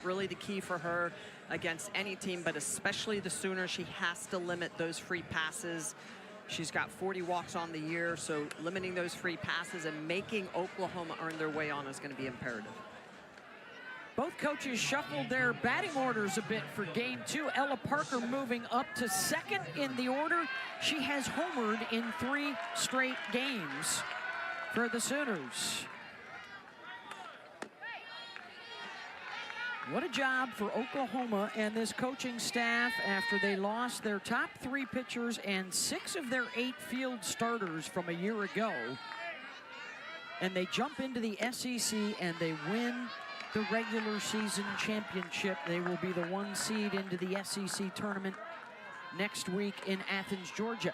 really the key for her against any team, but especially the Sooners. She has to limit those free passes. She's got 40 walks on the year, so limiting those free passes and making Oklahoma earn their way on is going to be imperative. Both coaches shuffled their batting orders a bit for game 2. Ella Parker moving up to second in the order. She has homered in 3 straight games for the Sooners. What a job for Oklahoma and this coaching staff after they lost their top 3 pitchers and 6 of their 8 field starters from a year ago. And they jump into the SEC and they win the regular season championship. They will be the 1 seed into the SEC tournament next week in Athens, Georgia.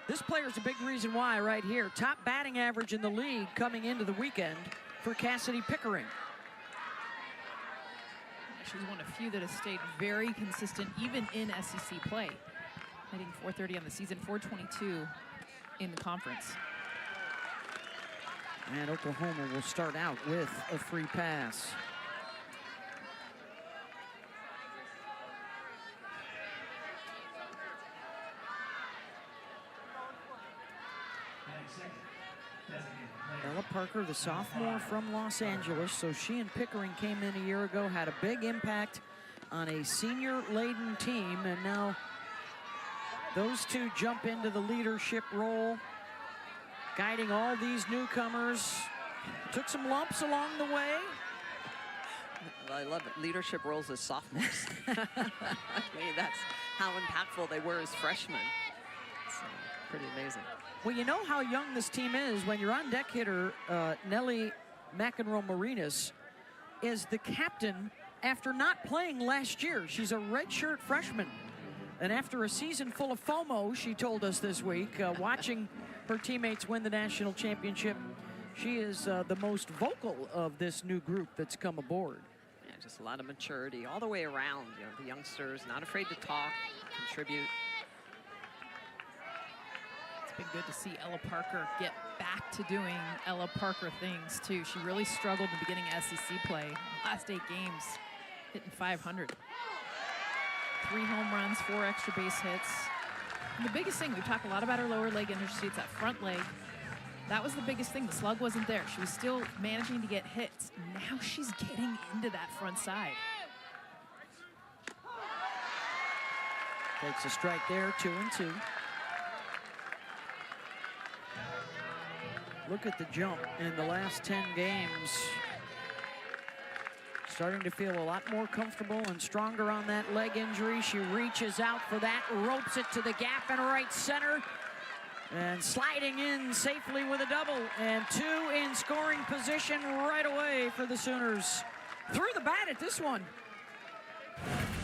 This player's a big reason why right here. Top batting average in the league coming into the weekend for Cassidy Pickering. She's one of few that has stayed very consistent even in SEC play. Hitting .430 on the season, .422 in the conference. And Oklahoma will start out with a free pass. Ella Parker, the sophomore from Los Angeles, so she and Pickering came in a year ago, had a big impact on a senior-laden team, and now those two jump into the leadership role, guiding all these newcomers. Took some lumps along the way. I love it. Leadership roles as sophomores. I mean, that's how impactful they were as freshmen. It's pretty amazing. Well, you know how young this team is when your on-deck hitter, Nellie McEnroe-Marinas, is the captain after not playing last year. She's a redshirt freshman. And after a season full of FOMO, she told us this week, watching her teammates win the national championship, she is the most vocal of this new group that's come aboard. Yeah, just a lot of maturity all the way around. You know, the youngsters not afraid to talk, contribute. It's been good to see Ella Parker get back to doing Ella Parker things too. She really struggled in the beginning of SEC play. Last 8 games, hitting .500. 3 home runs, 4 extra base hits. And the biggest thing, we've talked a lot about her lower leg injury. It's that front leg. That was the biggest thing. The slug wasn't there. She was still managing to get hits. Now she's getting into that front side. Takes a strike there, 2-2. Look at the jump in the last 10 games. Starting to feel a lot more comfortable and stronger on that leg injury. She reaches out for that, ropes it to the gap in right center, and sliding in safely with a double, and 2 in scoring position right away for the Sooners. Threw the bat at this one.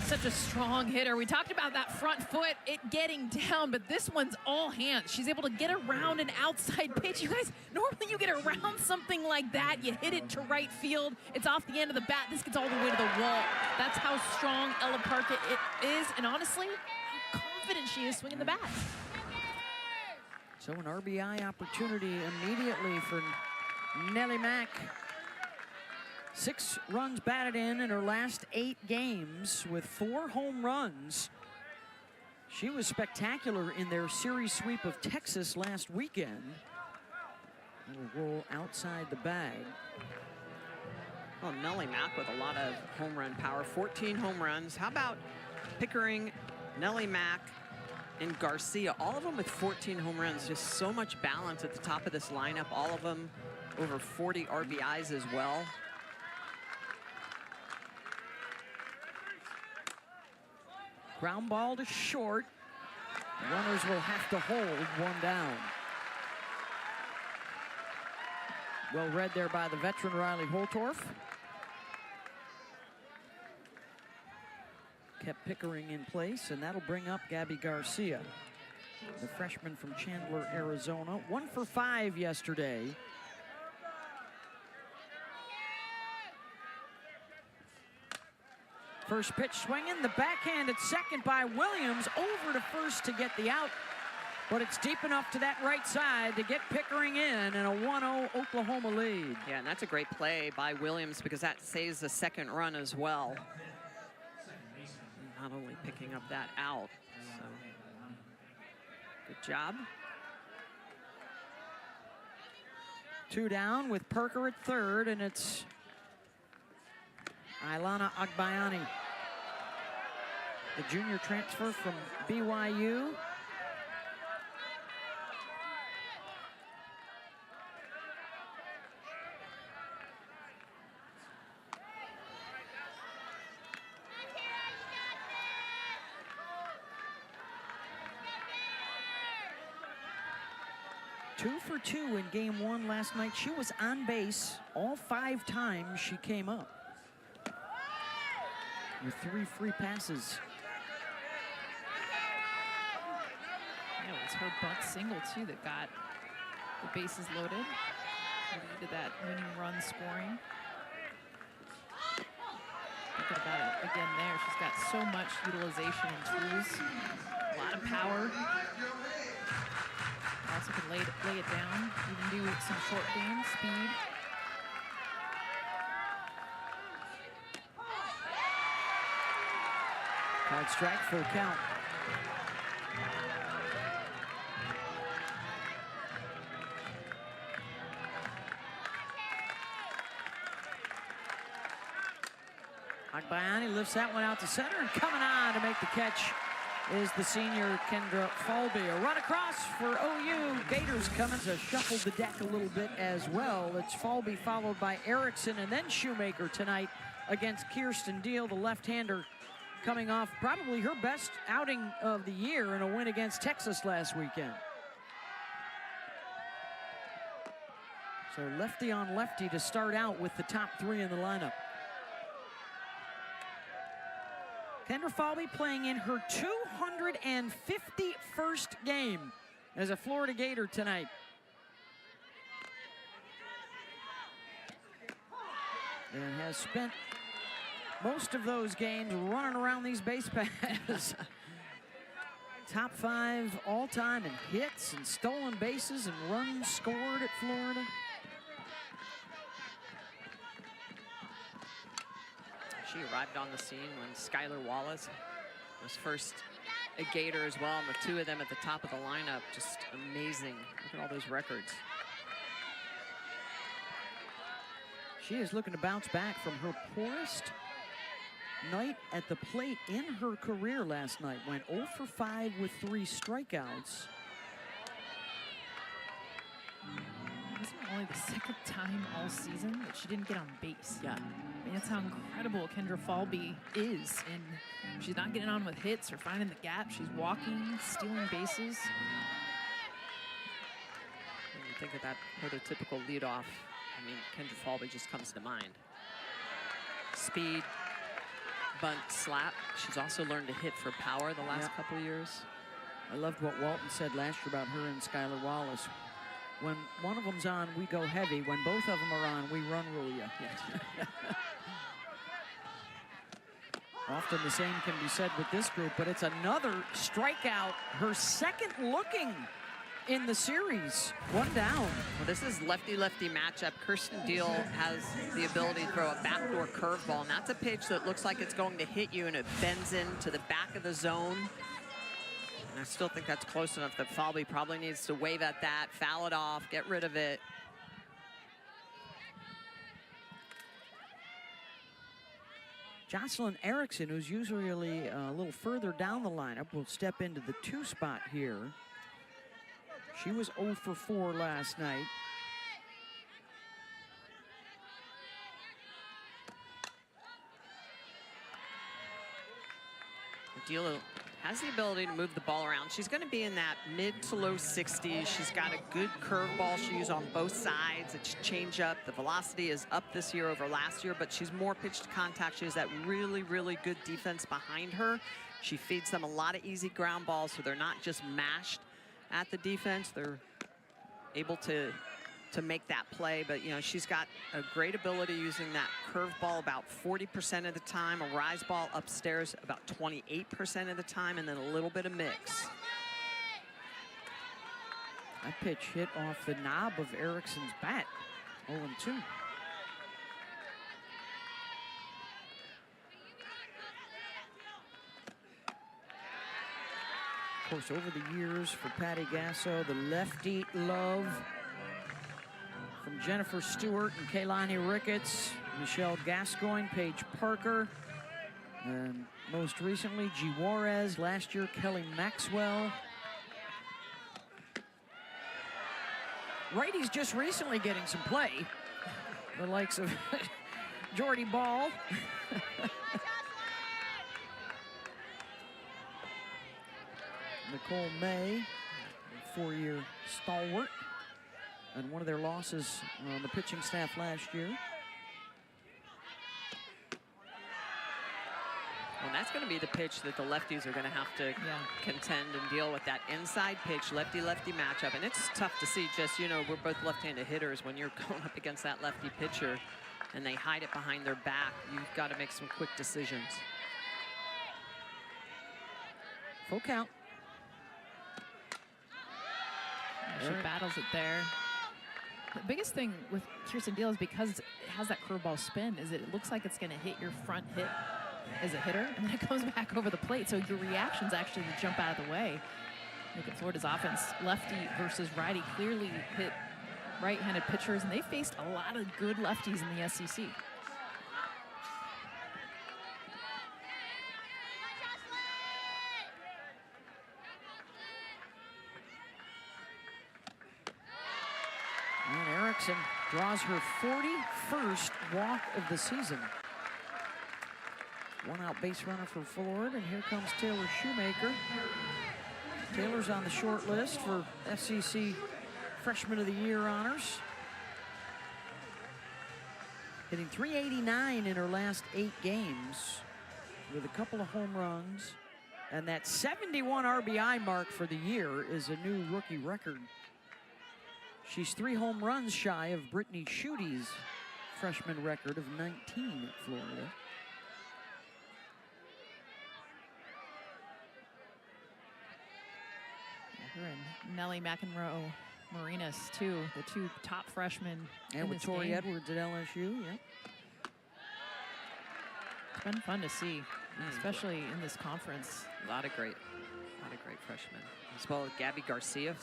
Such a strong hitter. We talked about that front foot, it getting down, but this one's all hands. She's able to get around an outside pitch. You guys, normally you get around something like that, you hit it to right field, it's off the end of the bat, this gets all the way to the wall. That's how strong Ella Parker is, and honestly, how confident she is swinging the bat. So an RBI opportunity immediately for Nellie Mack. 6 runs batted in her last 8 games with 4 home runs. She was spectacular in their series sweep of Texas last weekend. It'll roll outside the bag. Well, Nellie Mack with a lot of home run power, 14 home runs. How about Pickering, Nellie Mack, and Garcia? All of them with 14 home runs. Just so much balance at the top of this lineup. All of them over 40 RBIs as well. Ground ball to short. Runners will have to hold 1 down. Well read there by the veteran Riley Holtorf. Kept Pickering in place, and that'll bring up Gabby Garcia, the freshman from Chandler, Arizona. 1 for 5 yesterday. First pitch swinging, the backhand at second by Williams, over to first to get the out. But it's deep enough to that right side to get Pickering in and a 1-0 Oklahoma lead. Yeah, and that's a great play by Williams because that saves the second run as well. Not only picking up that out, so good job. 2 down with Perker at third, and it's Ailana Agbayani, the junior transfer from BYU. Two for 2 in game 1 last night. She was on base all 5 times she came up with 3 free passes. Yeah, it was her bunt single, too, that got the bases loaded. Lead to that winning run scoring. Thinking about it again there. She's got so much utilization and tools. A lot of power. Also can lay it down, even do some short game, speed. Called strike, full count. Agbayani lifts that one out to center, and coming on to make the catch is the senior Kendra Falby. A run across for OU. Gators coming to shuffle the deck a little bit as well. It's Falby followed by Erickson and then Shoemaker tonight against Kirsten Deal, the left-hander, coming off probably her best outing of the year in a win against Texas last weekend. So lefty on lefty to start out with the top 3 in the lineup. Kendra Falby playing in her 251st game as a Florida Gator tonight. And has spent most of those games running around these base paths. Top 5 all-time in hits and stolen bases and runs scored at Florida. She arrived on the scene when Skylar Wallace was first a Gator as well, and the 2 of them at the top of the lineup, just amazing. Look at all those records. She is looking to bounce back from her poorest night at the plate in her career last night. Went 0 for 5 with 3 strikeouts. This is only the 2nd time all season that she didn't get on base. Yeah. I mean, that's how incredible Kendra Falby is. And she's not getting on with hits or finding the gap. She's walking, stealing bases. When you think of that prototypical leadoff, I mean, Kendra Falby just comes to mind. Speed, bunt, slap. She's also learned to hit for power the last couple years. I loved what Walton said last year about her and Skylar Wallace. When one of them's on, we go heavy. When both of them are on, we run rule you. Yes. Often the same can be said with this group, but it's another strikeout, her 2nd looking in the series. 1 down. Well, this is lefty-lefty matchup. Kirsten Deal has the ability to throw a backdoor curveball, and that's a pitch that looks like it's going to hit you, and it bends into the back of the zone. And I still think that's close enough that Falby probably needs to wave at that, foul it off, get rid of it. Jocelyn Erickson, who's usually a little further down the lineup, will step into the 2 spot here. She was 0 for 4 last night. Deal has the ability to move the ball around. She's going to be in that mid to low 60s. She's got a good curveball she uses on both sides. It's change up. The velocity is up this year over last year, but she's more pitch to contact. She has that really, really good defense behind her. She feeds them a lot of easy ground balls, so they're not just mashed at the defense. They're able to make that play, but you know, she's got a great ability using that curveball about 40% of the time, a rise ball upstairs about 28% of the time, and then a little bit of mix. That pitch hit off the knob of Erickson's bat. 0-2. Of course, over the years for Patty Gasso, the lefty love from Jennifer Stewart and Kaylani Ricketts, Michelle Gascoigne, Paige Parker, and most recently G. Juarez, last year Kelly Maxwell. Righties just recently getting some play. The likes of Jordy Ball. Nicole May, four-year stalwart, and one of their losses on the pitching staff last year. Well, that's going to be the pitch that the lefties are going to have to contend and deal with, that inside pitch, lefty-lefty matchup. And it's tough to see, just, you know, we're both left-handed hitters. When you're going up against that lefty pitcher and they hide it behind their back, you've got to make some quick decisions. Full count. She battles it there. The biggest thing with Kirsten Deal is because it has that curveball spin, is it looks like it's going to hit your front hip as a hitter, and then it comes back over the plate. So your reaction's actually to jump out of the way. Look at Florida's offense, lefty versus righty, clearly hit right-handed pitchers, and they faced a lot of good lefties in the SEC. And Erickson draws her 41st walk of the season. One out base runner for Florida, and here comes Taylor Shoemaker. Taylor's on the short list for SEC Freshman of the Year honors. Hitting .389 in her last 8 games with a couple of home runs. And that 71 RBI mark for the year is a new rookie record. She's 3 home runs shy of Brittany Schuette's freshman record of 19 at Florida. Her and Nellie McEnroe Marinas, too, the 2 top freshmen. And with Tori Edwards at LSU, yeah. It's been fun to see, especially in this conference. A lot of great freshmen. As well as Gabby Garcia,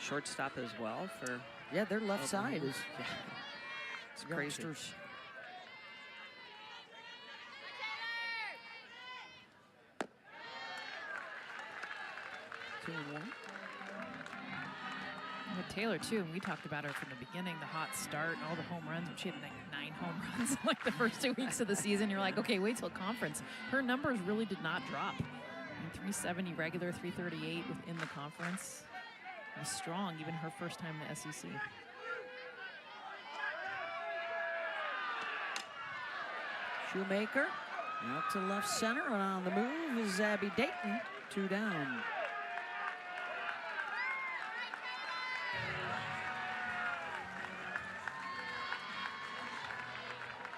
shortstop as well for. Yeah, their left side is it's crazy. Youngsters. With Taylor, too, and we talked about her from the beginning, the hot start and all the home runs. She had like 9 home runs in like the first 2 weeks of the season. You're like, okay, wait till conference. Her numbers really did not drop. I mean, 370 regular, 338 within the conference. It was strong, even her first time in the SEC. Shoemaker out to left center, and on the move is Abby Dayton. 2 down.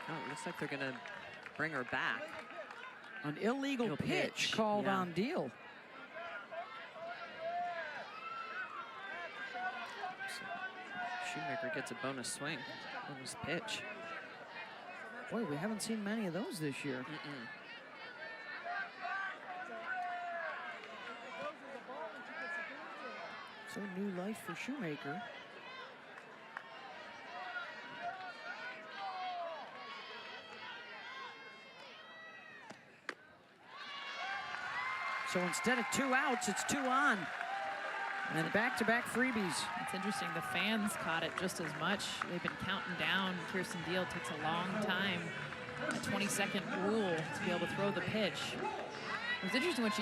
Oh, it looks like they're going to bring her back. An illegal pitch called on Deal. Shoemaker gets a bonus swing, bonus pitch. Boy, we haven't seen many of those this year. So new life for Shoemaker. So instead of 2 outs, it's 2 on. And back-to-back freebies. It's interesting, the fans caught it just as much. They've been counting down. Kirsten Deal takes a long time, a 20-second rule to be able to throw the pitch. It was interesting when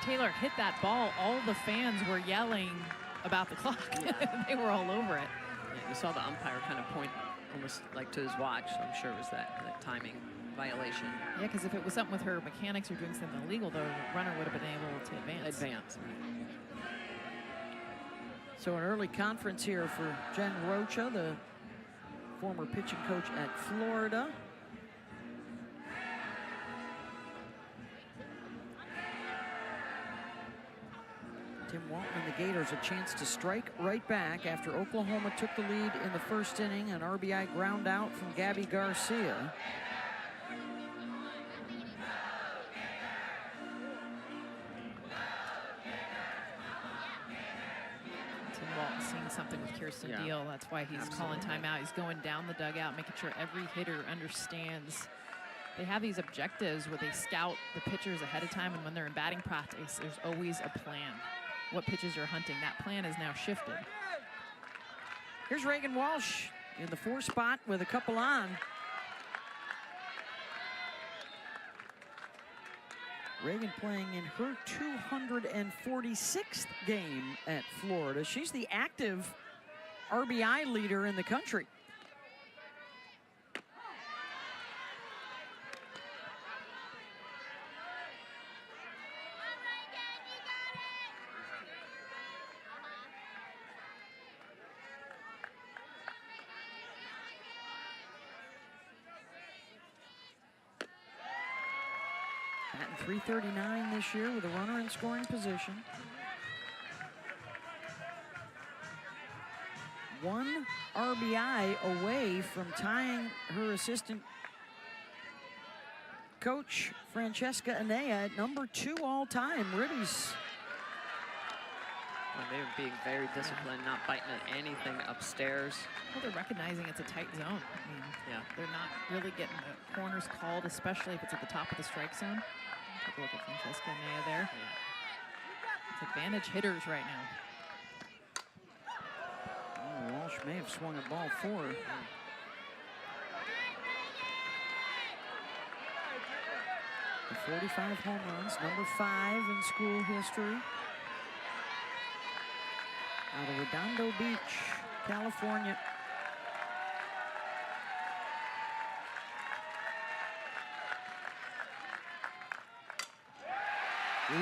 Taylor hit that ball, all the fans were yelling about the clock. They were all over it. Yeah, you saw the umpire kind of point almost like to his watch. So I'm sure it was that timing violation. Yeah, because if it was something with her mechanics or doing something illegal, the runner would have been able to advance. So an early conference here for Jen Rocha, the former pitching coach at Florida. Tim Walton and the Gators a chance to strike right back after Oklahoma took the lead in the first inning. An RBI ground out from Gabby Garcia. Tim Walton seeing something with Kirsten Yeah. Deal. That's why he's calling timeout. He's going down the dugout, making sure every hitter understands. They have these objectives where they scout the pitchers ahead of time, and when they're in batting practice, there's always a plan. What pitches you're hunting. That plan is now shifted. Here's Reagan Walsh in the 4 spot with a couple on. Reagan playing in her 246th game at Florida. She's the active RBI leader in the country. Batting .339 this year with a runner in scoring position. 1 RBI away from tying her assistant coach, Francesca Anea, at number 2 all time. Ribbies. Well, they're being very disciplined, not biting at anything upstairs. Well, they're recognizing it's a tight zone. I mean, Yeah. they're not really getting the corners called, especially if it's at the top of the strike zone. Take a look at Francesca Anea there. It's advantage hitters right now. Oh, Walsh may have swung a ball 4. The 45 home runs, number 5 in school history. Out of Redondo Beach, California.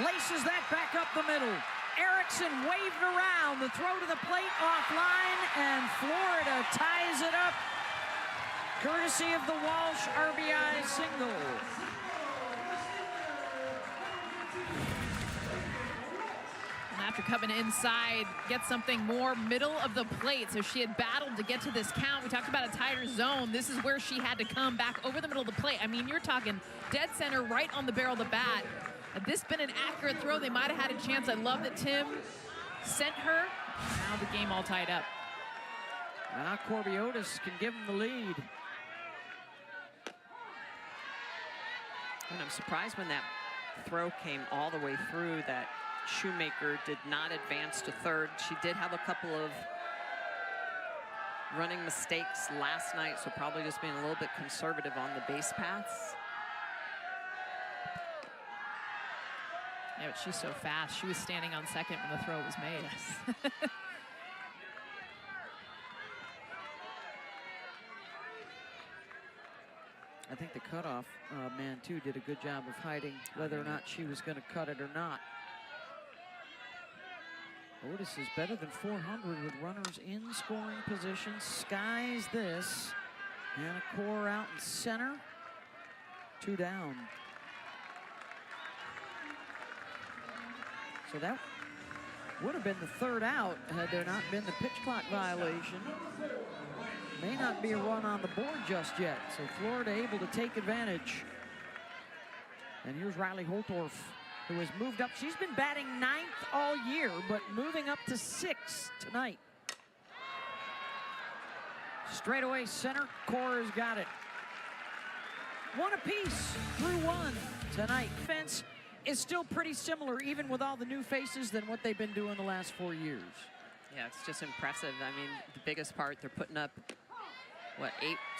Laces that back up the middle. Erickson waved around. The throw to the plate offline, and Florida ties it up. Courtesy of the Walsh RBI single. And after coming inside, get something more middle of the plate. So she had battled to get to this count. We talked about a tighter zone. This is where she had to come back over the middle of the plate. I mean, you're talking dead center, right on the barrel of the bat. Had this been an accurate throw, they might have had a chance. I love that Tim sent her. Now the game all tied up. Now Corbiotis can give him the lead. And I'm surprised when that throw came all the way through that Shoemaker did not advance to third. She did have a couple of running mistakes last night, so probably just being a little bit conservative on the base paths. Yeah, but she's so fast. She was standing on second when the throw was made. Yes. I think the cutoff man, too, did a good job of hiding whether or not she was going to cut it or not. Otis is better than 400 with runners in scoring position. Skies this. Hannah Core out in center. 2 down. So that would have been the 3rd out had there not been the pitch clock violation. May not be a run on the board just yet. So Florida able to take advantage. And here's Riley Holtorf, who has moved up. She's been batting 9th all year, but moving up to 6th tonight. Straightaway center, Core has got it. 1 apiece through 1 tonight. Fence is still pretty similar, even with all the new faces, than what they've been doing the last 4 years. Yeah, it's just impressive. I mean, the biggest part, they're putting up, what,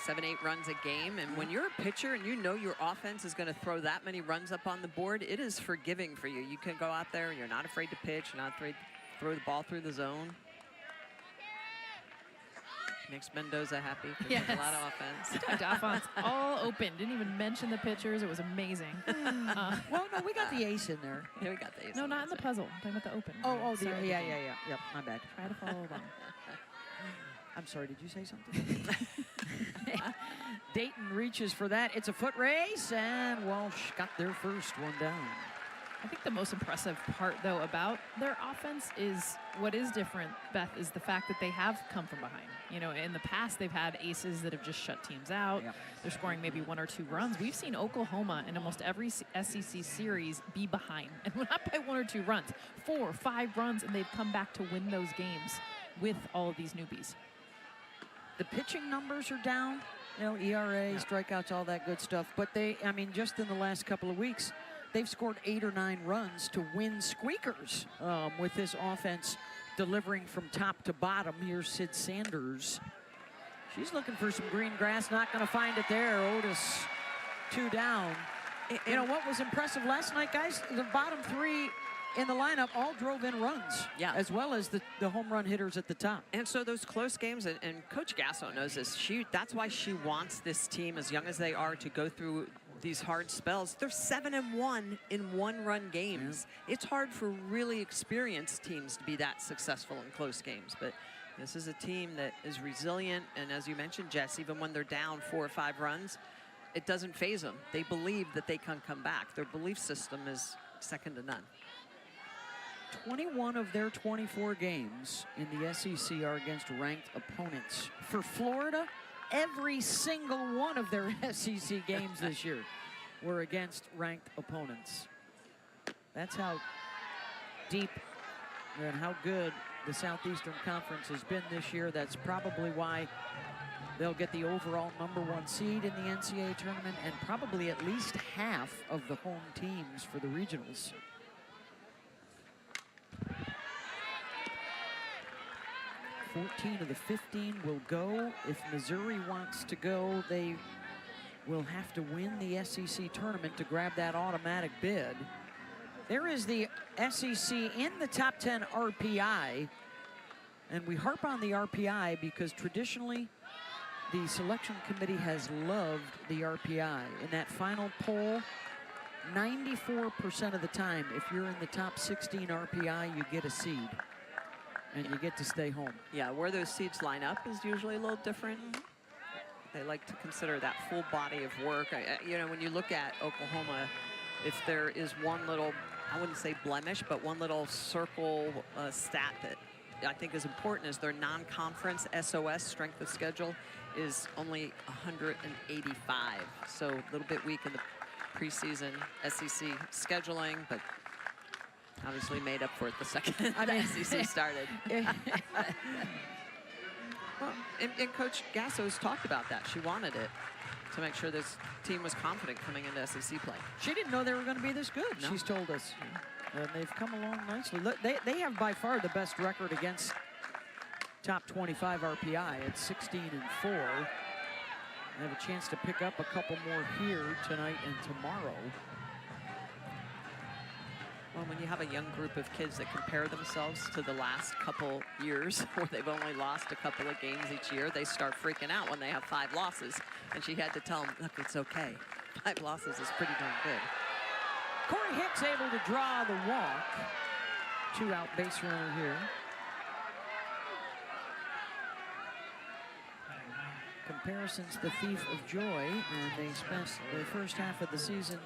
7, 8 runs a game. And when you're a pitcher and you know your offense is going to throw that many runs up on the board, it is forgiving for you. You can go out there, you're not afraid to pitch, you're not afraid to throw the ball through the zone. Makes Mendoza happy because Yes. there's a lot of offense. Talked offense all open. Didn't even mention the pitchers. It was amazing. Well, no, we got the ace in there. Yeah, we got the ace. No, on not in that the side. puzzle. I'm talking about the open. Oh, Sorry, yeah. Vicky. Yep, my bad. Try to follow along. I'm sorry, did you say something? Dayton reaches for that. It's a foot race, and Walsh got their first one down. I think the most impressive part, though, about their offense is what is different, Beth, is the fact that they have come from behind. You know, in the past, they've had aces that have just shut teams out. Yep. They're scoring maybe 1 or 2 runs. We've seen Oklahoma in almost every SEC series be behind, and not by 1 or 2 runs, 4 or 5 runs, and they've come back to win those games with all of these newbies. The pitching numbers are down, you know, ERA, strikeouts, all that good stuff. But they, I mean, just in the last couple of weeks, they've scored 8 or 9 runs to win squeakers with this offense delivering from top to bottom. Here's Sid Sanders. She's looking for some green grass, not going to find it there. Otis 2 down. You know what was impressive last night, guys? The bottom 3 in the lineup all drove in runs, as well as the home run hitters at the top. And so those close games, and Coach Gasso knows this, that's why she wants this team, as young as they are, to go through these hard spells. They're 7-1 in 1-run games. It's hard for really experienced teams to be that successful in close games, but this is a team that is resilient, and as you mentioned, Jess, even when they're down 4 or 5 runs, it doesn't faze them. They believe that they can come back. Their belief system is second to none. 21 of their 24 games in the SEC are against ranked opponents. For Florida, every single one of their SEC games this year were against ranked opponents. That's how deep and how good the Southeastern Conference has been this year. That's probably why they'll get the overall #1 seed in the NCAA tournament and probably at least half of the home teams for the regionals. $14 of the 15 will go. If Missouri wants to go, they will have to win the SEC tournament to grab that automatic bid. There is the SEC in the top 10 RPI, and we harp on the RPI because traditionally the selection committee has loved the RPI. In that final poll, 94% of the time, if you're in the top 16 RPI, you get a seed. And you get to stay home. Yeah, where those seeds line up is usually a little different. They like to consider that full body of work. You know, when you look at Oklahoma, if there is one little, I wouldn't say blemish, but one little circle stat that I think is important is their non-conference SOS, strength of schedule, is only 185. So a little bit weak in the preseason SEC scheduling, but obviously made up for it the second the SEC started. Well, and Coach Gasso's talked about that. She wanted it to make sure this team was confident coming into SEC play. She didn't know they were going to be this good, she's told us. And they've come along nicely. Look, they have by far the best record against top 25 RPI at 16-4. They have a chance to pick up a couple more here tonight and tomorrow. Well, when you have a young group of kids that compare themselves to the last couple years where they've only lost a couple of games each year, they start freaking out when they have 5 losses. And she had to tell them, look, it's okay. 5 losses is pretty darn good. Corey Hicks able to draw the walk. 2-out base runner here. Comparison's the thief of joy, and they spent the first half of the season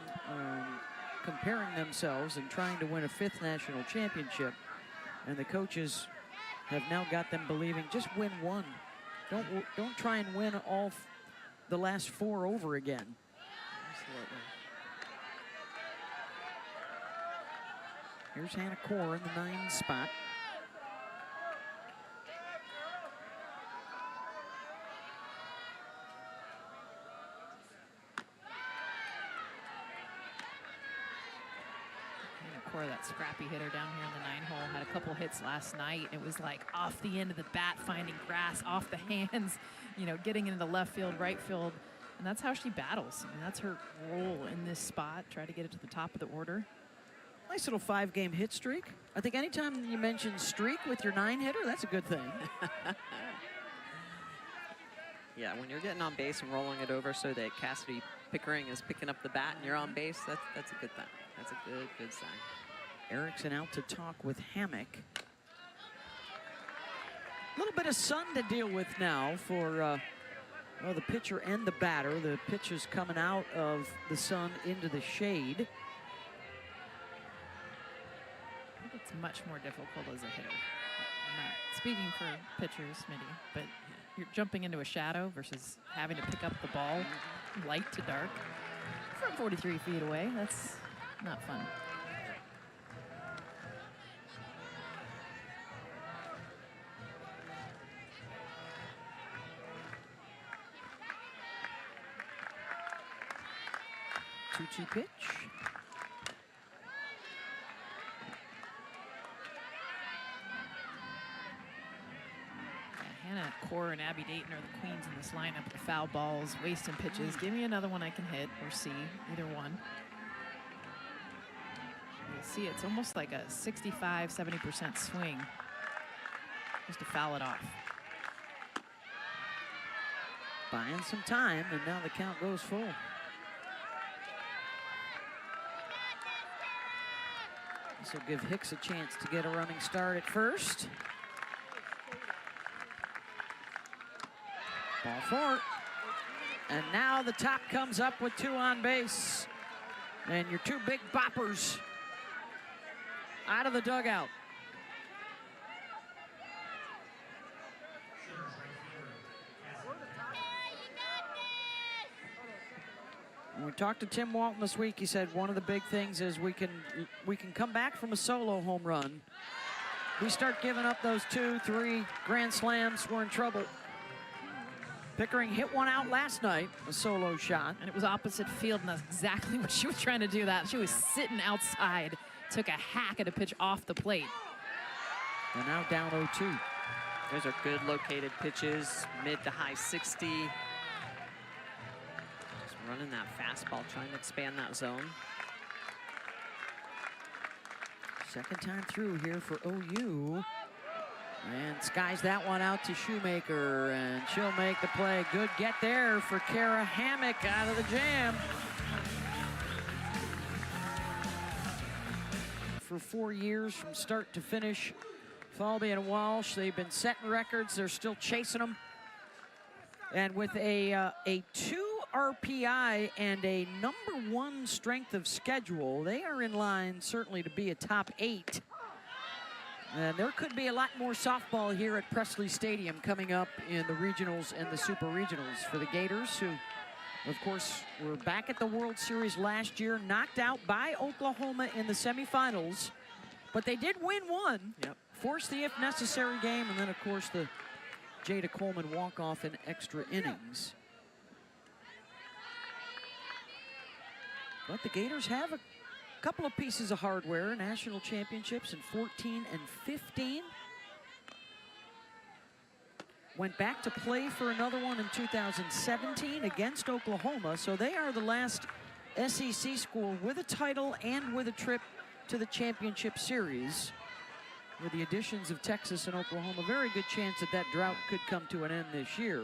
comparing themselves and trying to win a 5th national championship. And the coaches have now got them believing, just win 1. Don't try and win all the last 4 over again. Absolutely. Here's Hannah Core in the 9 spot. That scrappy hitter down here in the 9 hole had a couple hits last night. It was like off the end of the bat, finding grass, off the hands, you know, getting into the left field, right field. And that's how she battles. I mean, that's her role in this spot, try to get it to the top of the order. Nice little 5-game hit streak. I think anytime you mention streak with your 9-hitter, that's a good thing. Yeah, when you're getting on base and rolling it over so that Cassidy Pickering is picking up the bat and you're on base, that's a good thing. That's a good sign. Erickson out to talk with Hammock. A little bit of sun to deal with now for well, the pitcher and the batter. The pitch is coming out of the sun into the shade. much more difficult as a hitter. I'm not speaking for pitchers, Smitty, but you're jumping into a shadow versus having to pick up the ball light to dark from 43 feet away. That's not fun. Two-two pitch. Hannah Core and Abby Dayton are the queens in this lineup. The foul balls, wasting pitches. Give me another one I can hit or see, either one. You'll see it's almost like a 65, 70% swing just to foul it off. Buying some time, and now the count goes full. This will give Hicks a chance to get a running start at first. Ball four. And now the top comes up with 2 on base. And your 2 big boppers out of the dugout. When we talked to Tim Walton this week, he said one of the big things is we can come back from a solo home run. We start giving up those 2, 3 grand slams, we're in trouble. Pickering hit one out last night, a solo shot. And it was opposite field, and that's exactly what she was trying to do. That she was sitting outside, took a hack at a pitch off the plate. And now down 0-2. Those are good located pitches, mid to high 60. Just running that fastball, trying to expand that zone. Second time through here for OU. And skies that one out to Shoemaker, and she'll make the play. Good get there for Kara Hammock out of the jam. For 4 years from start to finish, Falby and Walsh, they've been setting records. They're still chasing them. And with a 2 RPI and a #1 strength of schedule, they are in line certainly to be a top 8. And there could be a lot more softball here at Presley Stadium coming up in the regionals and the super regionals for the Gators, who, of course, were back at the World Series last year, knocked out by Oklahoma in the semifinals. But they did win one, forced the if necessary game, and then, of course, the Jada Coleman walk-off in extra innings. But the Gators have a couple of pieces of hardware, national championships in 14 and 15. Went back to play for another one in 2017 against Oklahoma, so they are the last SEC school with a title and with a trip to the championship series. With the additions of Texas and Oklahoma, very good chance that that drought could come to an end this year.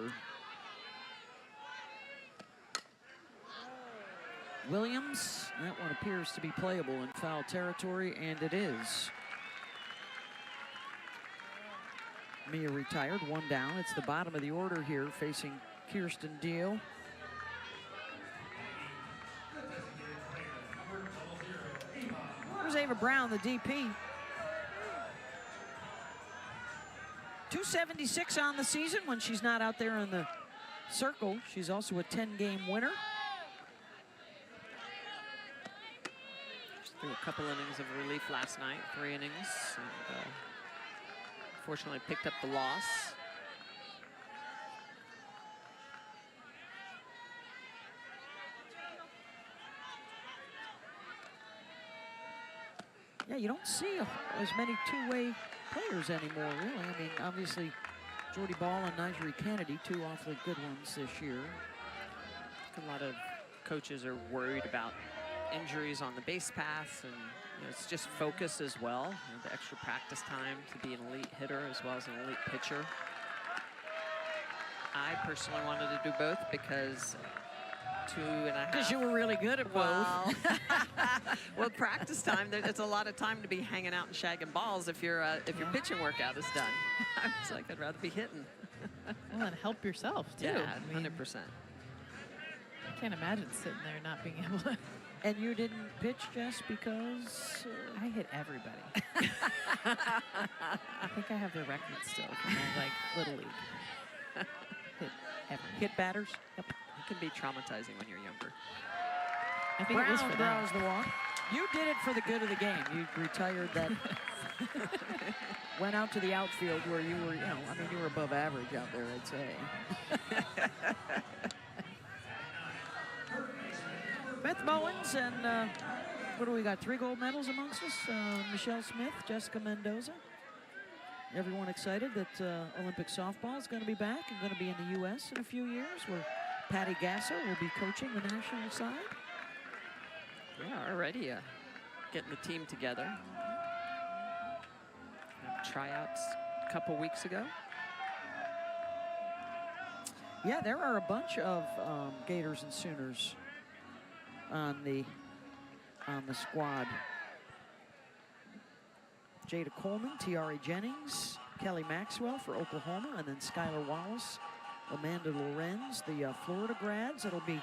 Williams, that one appears to be playable in foul territory, and it is. Mia retired, 1 down. It's the bottom of the order here, facing Kirsten Deal. There's Ava Brown, the DP. 276 on the season when she's not out there in the circle. She's also a 10-game winner. Threw a couple innings of relief last night, 3 innings, and fortunately picked up the loss. Yeah, you don't see as many two-way players anymore, really. I mean, obviously, Jordy Ball and Nigeri Kennedy, 2 awfully good ones this year. A lot of coaches are worried about injuries on the base paths, and it's just focus as well. The extra practice time to be an elite hitter as well as an elite pitcher. I personally wanted to do both because 2.5. Because you were really good at both. Well, well, practice time, it's a lot of time to be hanging out and shagging balls if your pitching workout is done. I was like, I'd rather be hitting. Well, and help yourself, too. Yeah, I mean, 100%. Can't imagine sitting there not being able to. And you didn't pitch just because? I hit everybody. I think I have the record still from my, like, Little League. Hit everyone. Hit batters? Yep. It can be traumatizing when you're younger. I think it was for Brown them. draws the walk. You did it for the good of the game. You retired that. Went out to the outfield where you were, I mean, you were above average out there, I'd say. Beth Mowins and what do we got? 3 gold medals amongst us. Michelle Smith, Jessica Mendoza. Everyone excited that Olympic softball is going to be back and going to be in the U.S. in a few years, where Patty Gasser will be coaching the national side. Yeah, already getting the team together. Tryouts a couple weeks ago. Yeah, there are a bunch of Gators and Sooners on the squad. Jada Coleman, Tiari Jennings, Kelly Maxwell for Oklahoma, and then Skylar Wallace, Amanda Lorenz, the Florida grads that'll be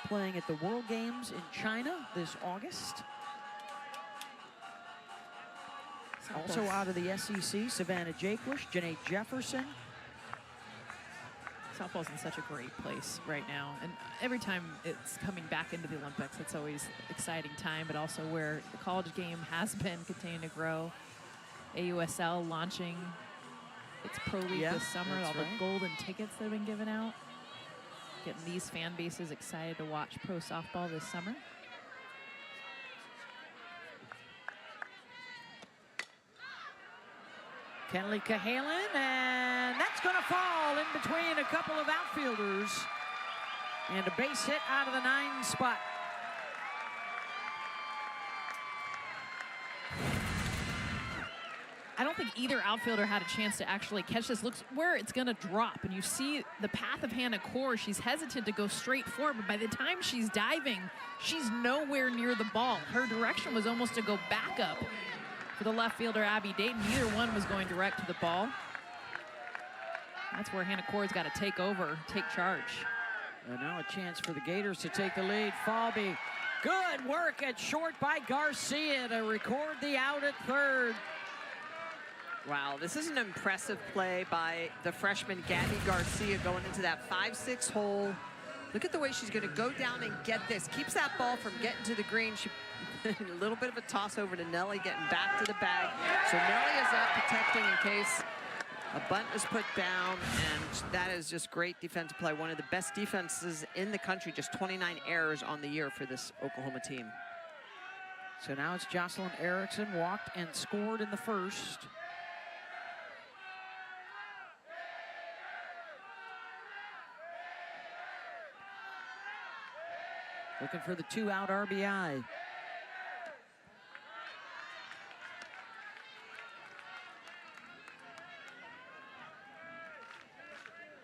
playing at the World Games in China this August. Also out of the SEC, Savannah Jaquish, Janae Jefferson. Softball's in such a great place right now, and every time it's coming back into the Olympics, it's always an exciting time, but also where the college game has been continuing to grow. AUSL launching its pro league this summer, all the golden tickets that have been given out. Getting these fan bases excited to watch pro softball this summer. Kenley Cahalan, and that's going to fall in between a couple of outfielders. And a base hit out of the 9 spot. I don't think either outfielder had a chance to actually catch this. Looks where it's going to drop, and you see the path of Hannah Core. She's hesitant to go straight forward, but by the time she's diving, she's nowhere near the ball. Her direction was almost to go back up for the left fielder, Abby Dayton. Neither one was going direct to the ball. That's where Hannah Core's got to take over, take charge. And now a chance for the Gators to take the lead. Falby, good work at short by Garcia to record the out at third. Wow, this is an impressive play by the freshman Gabby Garcia going into that 5-6 hole. Look at the way she's going to go down and get this. Keeps that ball from getting to the green. She a little bit of a toss over to Nelly, getting back to the bag. So Nelly is up protecting in case a bunt is put down, and that is just great defensive play. One of the best defenses in the country, just 29 errors on the year for this Oklahoma team. So now it's Jocelyn Erickson, walked and scored in the first. Looking for the 2-out RBI.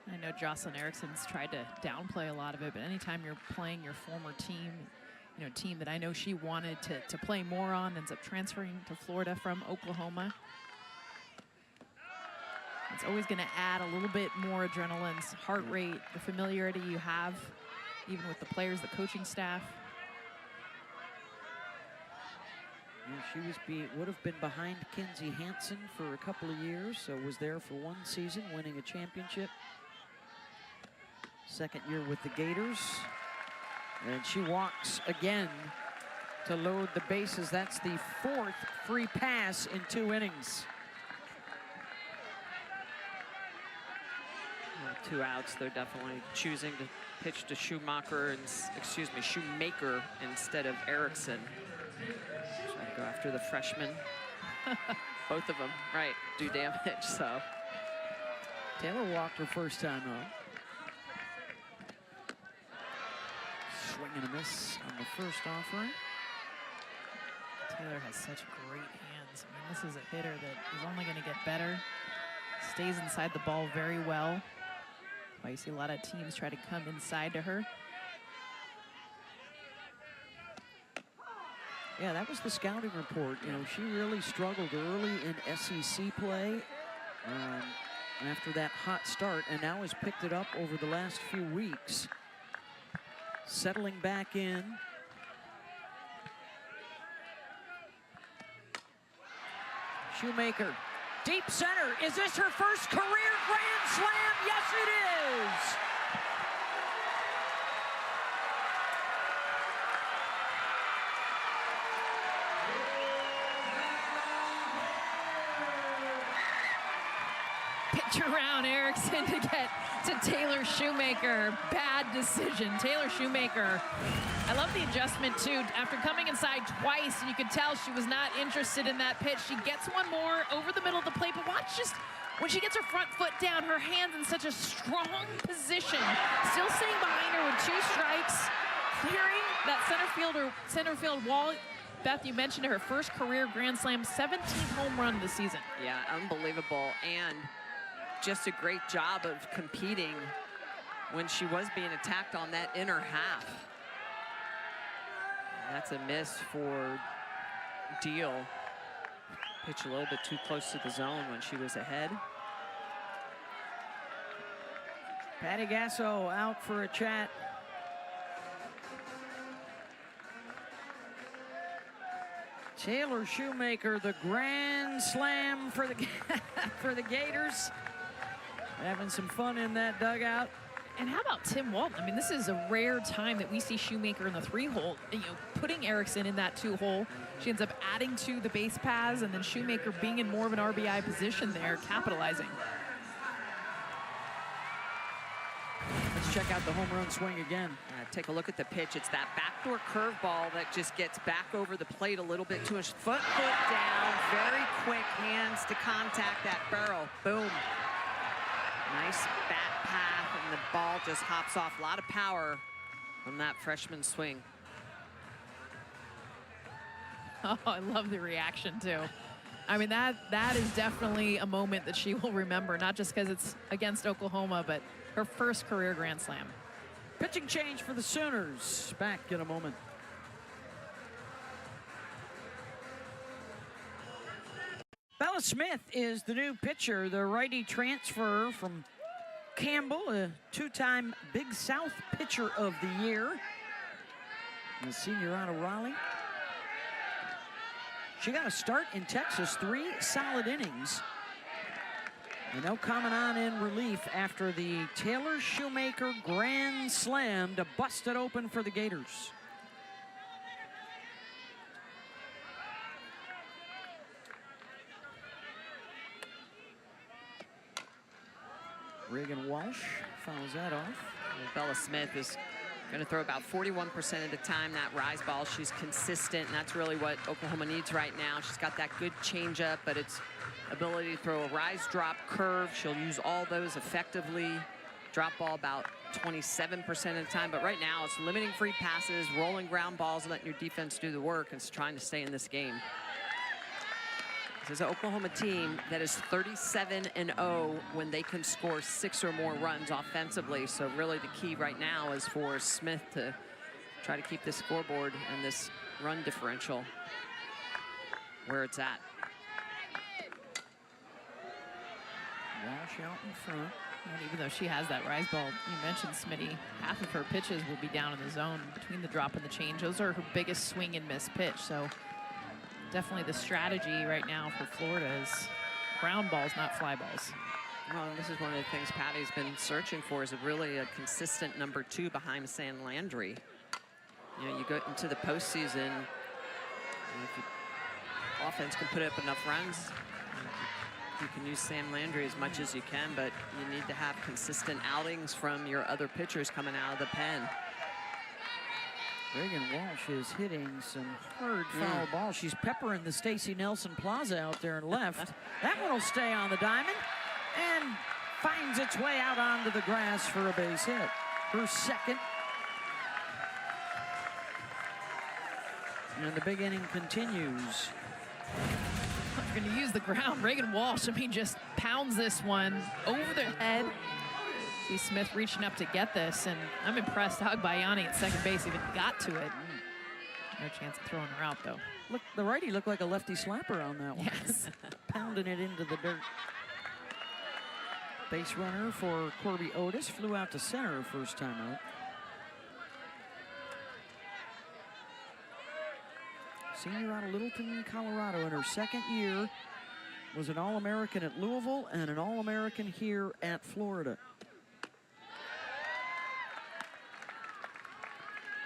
I know Jocelyn Erickson's tried to downplay a lot of it, but anytime you're playing your former team, team that I know she wanted to play more on, ends up transferring to Florida from Oklahoma. It's always going to add a little bit more adrenaline, heart rate, the familiarity you have, even with the players, the coaching staff. Yeah, she would have been behind Kinsey Hansen for a couple of years, so was there for one season, winning a championship. Second year with the Gators. And she walks again to load the bases. That's the 4th free pass in 2 innings. 2 outs, they're definitely choosing to pitch to Shoemaker instead of Erickson. Trying to go after the freshman. Both of them, right, do damage, so. Taylor walked her first time up. Swing and a miss on the first offering. Taylor has such great hands. I mean, this is a hitter that is only going to get better. Stays inside the ball very well. Why you see a lot of teams try to come inside to her. Yeah, that was the scouting report. She really struggled early in SEC play after that hot start, and now has picked it up over the last few weeks. settling back in. Shoemaker, deep center. Is this her first career Grand Slam? Yes, it is. Pitch around Erickson to get to Taylor Shoemaker. Bad decision. Taylor Shoemaker. I love the adjustment too. After coming inside twice, and you could tell she was not interested in that pitch. She gets one more over the middle of the plate, but watch just when she gets her front foot down, her hands in such a strong position. Still sitting behind her with 2 strikes, clearing that center field wall. Beth, you mentioned her first career Grand Slam, 17th home run this season. Yeah, unbelievable. And just a great job of competing when she was being attacked on that inner half. And that's a miss for Deal. Pitch a little bit too close to the zone when she was ahead. Patty Gasso out for a chat. Taylor Shoemaker, the Grand Slam for the for the Gators. Having some fun in that dugout. And how about Tim Walton? I mean, this is a rare time that we see Shoemaker in the 3-hole, you know, putting Erickson in that 2-hole. She ends up adding to the base paths, and then Shoemaker being in more of an RBI position there, capitalizing. Let's check out the home run swing again. Take a look at the pitch. It's that backdoor curveball that just gets back over the plate a little bit too much. Foot down, very quick hands to contact that barrel. Boom. Nice bat path, and the ball just hops off. A lot of power from that freshman swing. Oh, I love the reaction, too. I mean, that is definitely a moment that she will remember, not just because it's against Oklahoma, but her first career Grand Slam. Pitching change for the Sooners. Back in a moment. Bella Smith is the new pitcher, the righty transfer from Campbell, a 2-time Big South Pitcher of the Year. The senior out of Raleigh. She got a start in Texas, 3 solid innings. And now coming on in relief after the Taylor Shoemaker Grand Slam to bust it open for the Gators. Reagan Walsh fouls that off. Bella Smith is going to throw about 41% of the time that rise ball. She's consistent, and that's really what Oklahoma needs right now. She's got that good changeup, but it's ability to throw a rise, drop, curve. She'll use all those effectively. Drop ball about 27% of the time, but right now it's limiting free passes, rolling ground balls, letting your defense do the work, and it's trying to stay in this game. This is an Oklahoma team that is 37-0 when they can score 6 or more runs offensively. So really the key right now is for Smith to try to keep this scoreboard and this run differential where it's at. Walsh out in front. And even though she has that rise ball, you mentioned Smitty, half of her pitches will be down in the zone between the drop and the change. Those are her biggest swing and miss pitch. So definitely the strategy right now for Florida is ground balls, not fly balls. Well, this is one of the things Patty's been searching for, is really a consistent number 2 behind Sam Landry. You know, you go into the postseason, and if the offense can put up enough runs, you can use Sam Landry as much as you can, but you need to have consistent outings from your other pitchers coming out of the pen. Reagan Walsh is hitting some hard foul ball. She's peppering the Stacey Nelson Plaza out there and left. That one will stay on the diamond and finds its way out onto the grass for a base hit. Her second. And the big inning continues. We're going to use the ground. Reagan Walsh, I mean, just pounds this one over their head. See Smith reaching up to get this, and I'm impressed Agbayani at second base even got to it. No chance of throwing her out, though. Look, the righty looked like a lefty slapper on that one. Yes. Pounding it into the dirt. Base runner for Corby Otis flew out to center first time out. senior out of Littleton, Colorado. In her second year, was an All-American at Louisville and an All-American here at Florida.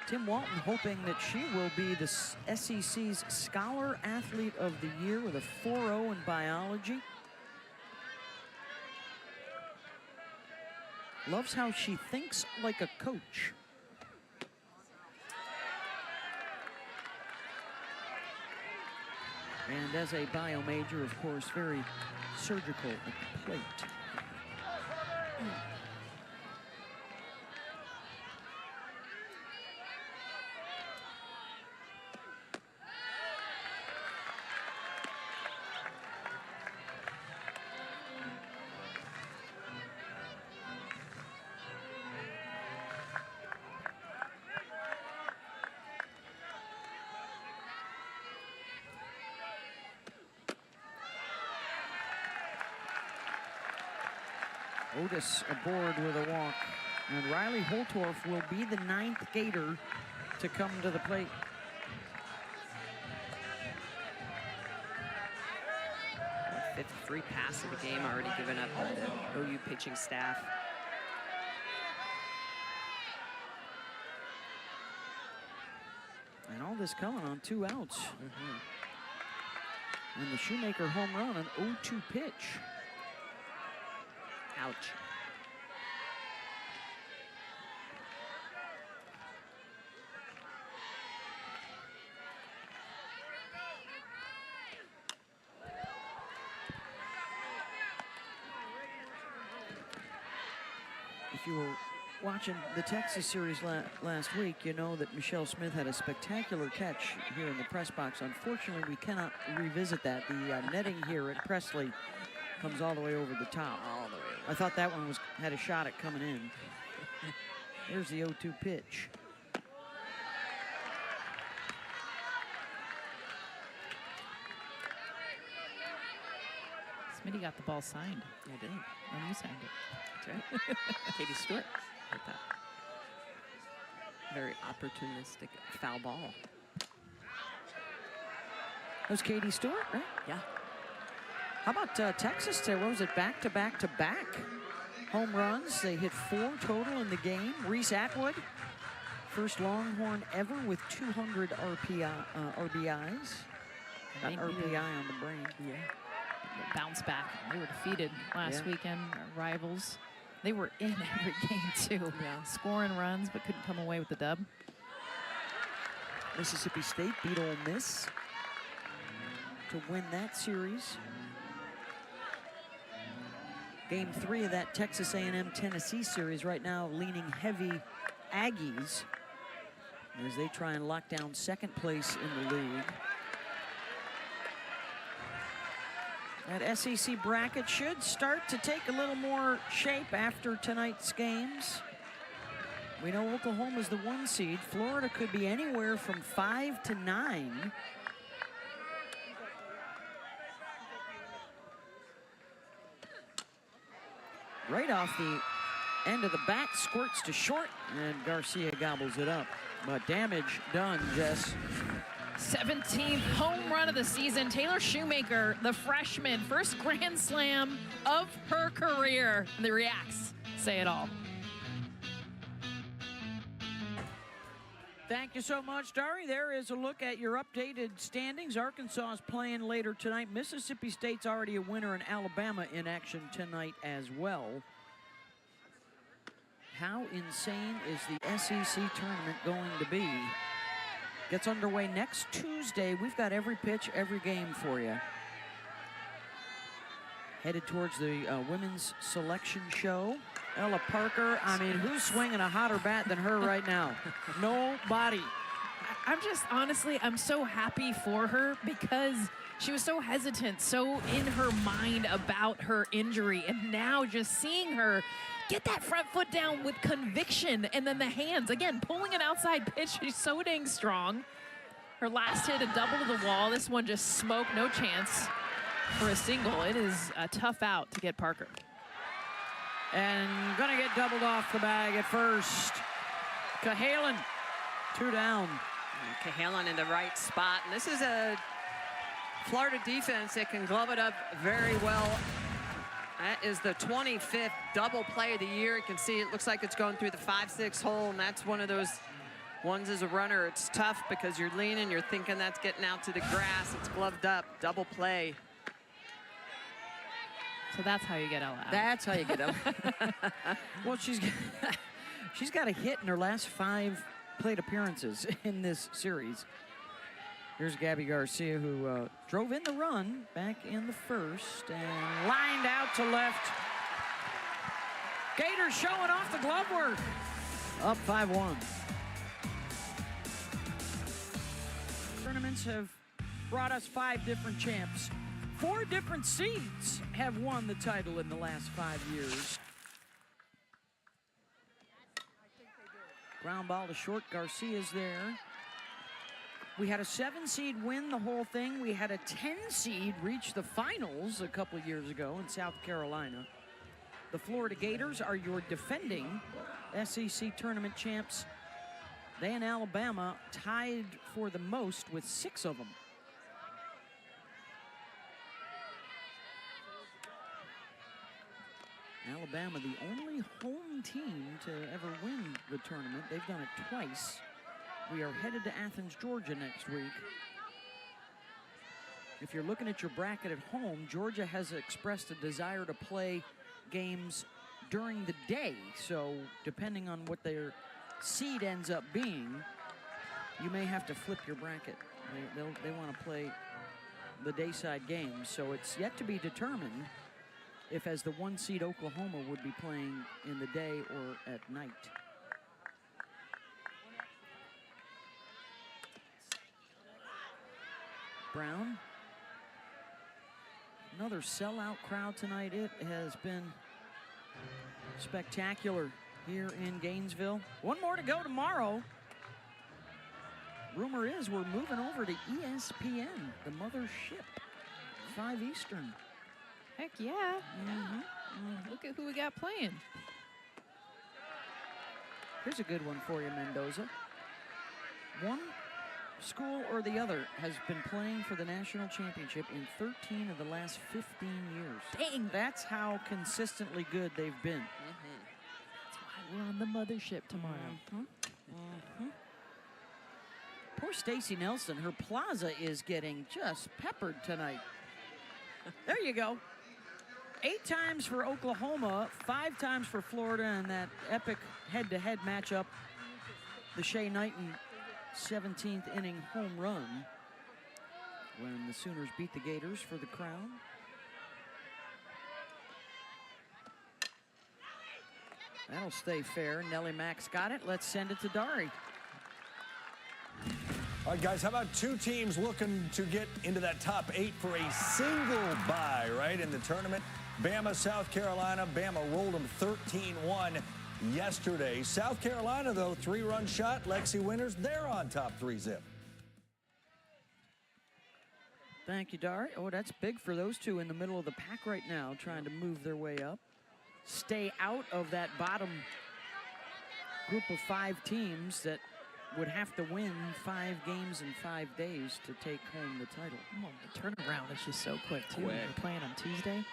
Tim Walton hoping that she will be the SEC's Scholar Athlete of the Year with a 4.0 in biology. Loves how she thinks like a coach. And as a bio major, of course, very surgical at the plate. Otis aboard with a walk. And Riley Holtorf will be the 9th Gator to come to the plate. Fifth free pass of the game already given up by the OU pitching staff. And all this coming on 2 outs. And the Shoemaker home run, an 0-2 pitch. Ouch. If you were watching the Texas series last week, you know that Michelle Smith had a spectacular catch here in the press box. Unfortunately, we cannot revisit that. The netting here at Presley comes all the way over the top. All the way over. I thought that one had a shot at coming in. Here's the 0-2 pitch. Smitty got the ball signed. I did. And you signed it. That's right. Katie Stewart with that. Very opportunistic foul ball. That was Katie Stewart, right? Yeah. How about Texas today? What was it, back-to-back-to-back home runs? They hit 4 total in the game. Reese Atwood, first Longhorn ever with 200 RBIs. Got RBI on the brain. Yeah. Bounce back. They were defeated last Yeah. weekend, our rivals. They were in every game too. Yeah. Scoring runs, but couldn't come away with the dub. Mississippi State beat Ole Miss to win that series. Game 3 of that Texas A&M Tennessee series right now leaning heavy Aggies as they try and lock down second place in the league. That SEC bracket should start to take a little more shape after tonight's games. We know Oklahoma's the 1 seed. Florida could be anywhere from 5 to 9. Right off the end of the bat, squirts to short, and Garcia gobbles it up. But damage done, Jess. 17th home run of the season. Taylor Shoemaker, the freshman, first grand slam of her career. The reacts say it all. Thank you so much, Dari. There is a look at your updated standings. Arkansas is playing later tonight. Mississippi State's already a winner, and Alabama in action tonight as well. How insane is the SEC tournament going to be? Gets underway next Tuesday. We've got every pitch, every game for you. Headed towards the women's selection show. Ella Parker, I mean, who's swinging a hotter bat than her right now? Nobody. I'm just, honestly, I'm so happy for her because she was so hesitant, so in her mind about her injury. And now just seeing her get that front foot down with conviction, and then the hands, again, pulling an outside pitch. She's so dang strong. Her last hit, a double to the wall. This one just smoked, no chance for a single. It is a tough out to get Parker. And gonna get doubled off the bag at first. Cahalan, 2 down. And Cahalan in the right spot. And this is a Florida defense that can glove it up very well. That is the 25th double play of the year. You can see it looks like it's going through the 5-6 hole, and that's one of those ones as a runner. It's tough because you're leaning, you're thinking that's getting out to the grass. It's gloved up, double play. So that's how you get Ella out. That's how you get up. Well, she's got a hit in her last 5 plate appearances in this series. Here's Gabby Garcia, who drove in the run back in the first and lined out to left. Gators showing off the glove work. Up 5-1. Tournaments have brought us 5 different champs. 4 different seeds have won the title in the last 5 years. Ground ball to short. Garcia's there. We had a 7 seed win the whole thing. We had a 10 seed reach the finals a couple years ago in South Carolina. The Florida Gators are your defending SEC tournament champs. They and Alabama tied for the most with 6 of them. Alabama, the only home team to ever win the tournament. They've done it twice. We are headed to Athens, Georgia next week. If you're looking at your bracket at home, Georgia has expressed a desire to play games during the day. So depending on what their seed ends up being, you may have to flip your bracket. They want to play the dayside games. So it's yet to be determined if as the 1 seed Oklahoma would be playing in the day or at night. Brown. Another sellout crowd tonight. It has been spectacular here in Gainesville. 1 more to go tomorrow. Rumor is we're moving over to ESPN, the mothership, 5 Eastern. Heck yeah. Look at who we got playing. Here's a good one for you, Mendoza. One school or the other has been playing for the national championship in 13 of the last 15 years. Dang. That's how consistently good they've been. That's why we're on the mothership tomorrow. Poor Stacy Nelson, her plaza is getting just peppered tonight. There you go. 8 times for Oklahoma, 5 times for Florida, and that epic head-to-head matchup, the Shea Knighton 17th inning home run when the Sooners beat the Gators for the crown. That'll stay fair. Nellie Mack's got it. Let's send it to Dari. All right, guys, how about 2 teams looking to get into that top 8 for a single bye, right, in the tournament? Bama, South Carolina. Bama rolled them 13-1 yesterday. South Carolina, though, 3-run shot. Lexi Winters, they're on top 3 zip. Thank you, Dari. Oh, that's big for those 2 in the middle of the pack right now, trying to move their way up. Stay out of that bottom group of 5 teams that would have to win 5 games in 5 days to take home the title. Oh, the turnaround is just so quick, too. We're playing on Tuesday.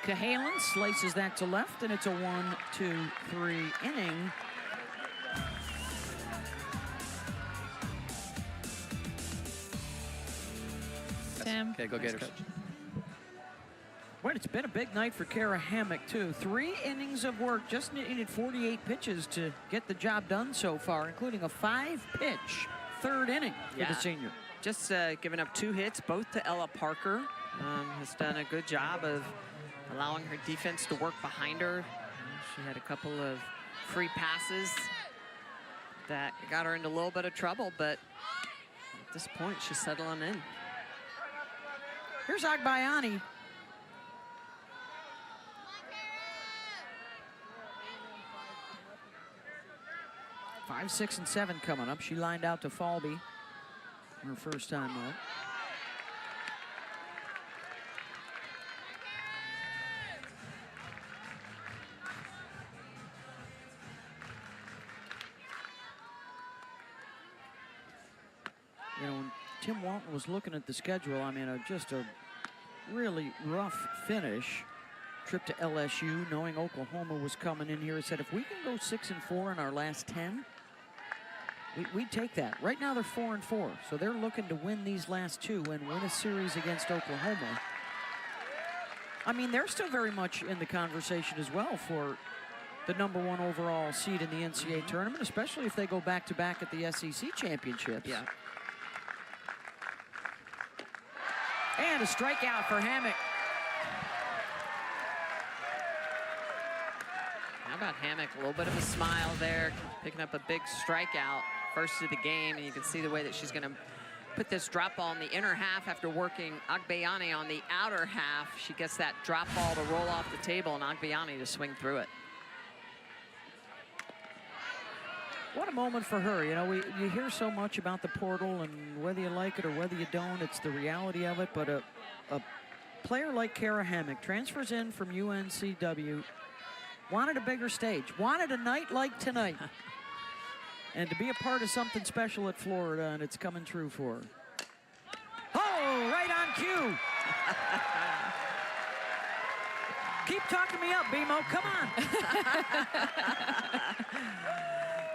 Cahalan slices that to left, and it's a 1-2-3 inning. Sam. Okay, go Gators. Well, it's been a big night for Kara Hammock, too. 3 innings of work, just needed 48 pitches to get the job done so far, including a 5-pitch 3rd inning for the senior. Just giving up 2 hits, both to Ella Parker. Has done a good job of allowing her defense to work behind her. She had a couple of free passes that got her into a little bit of trouble, but at this point, she's settling in. Here's Agbayani. Five, 6, and 7 coming up. She lined out to Falby her first time up. You know, when Tim Walton was looking at the schedule, I mean, just a really rough finish. Trip to LSU, knowing Oklahoma was coming in here, he said, if we can go 6-4 in our last 10, we'd take that. Right now they're 4-4, so they're looking to win these last 2 and win a series against Oklahoma. I mean, they're still very much in the conversation as well for the #1 overall seed in the NCAA tournament, especially if they go back-to-back at the SEC championships. Yeah. And a strikeout for Hammock. How about Hammock? A little bit of a smile there, picking up a big strikeout first of the game, and you can see the way that she's going to put this drop ball in the inner half after working Agbayani on the outer half. She gets that drop ball to roll off the table and Agbayani to swing through it. What a moment for her. You know, you hear so much about the portal, and whether you like it or whether you don't, it's the reality of it. But a player like Kara Hammock transfers in from UNCW, wanted a bigger stage, wanted a night like tonight, and to be a part of something special at Florida, and it's coming true for her. Oh, right on cue. Keep talking me up, BMO, come on.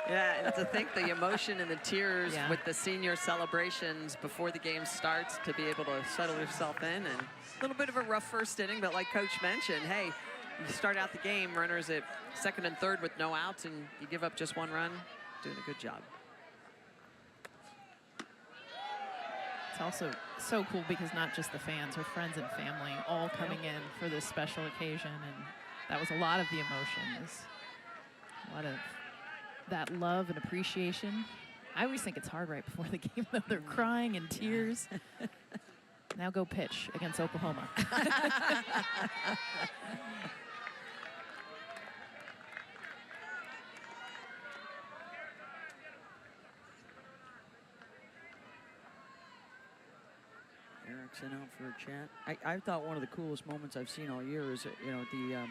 Yeah, and to think the emotion and the tears with the senior celebrations before the game starts, to be able to settle yourself in. And a little bit of a rough first inning, but like Coach mentioned, hey, you start out the game, runners at second and third with no outs, and you give up just 1 run, doing a good job. It's also so cool because not just the fans, her friends and family all coming in for this special occasion, and that was a lot of the emotions, a lot of that love and appreciation. I always think it's hard right before the game, though. They're crying in tears. Now go pitch against Oklahoma. Erickson out for a chat. I thought one of the coolest moments I've seen all year is, you know, the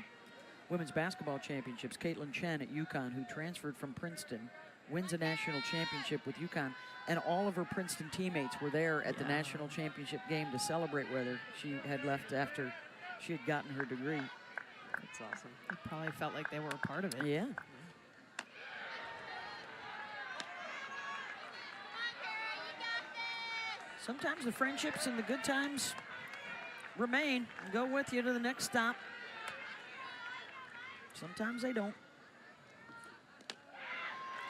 women's basketball championships, Caitlin Chen at UConn, who transferred from Princeton, wins a national championship with UConn, and all of her Princeton teammates were there at the national championship game to celebrate with her. She had left after she had gotten her degree. That's awesome. They probably felt like they were a part of it. Yeah. Sometimes the friendships and the good times remain and go with you to the next stop. Sometimes they don't.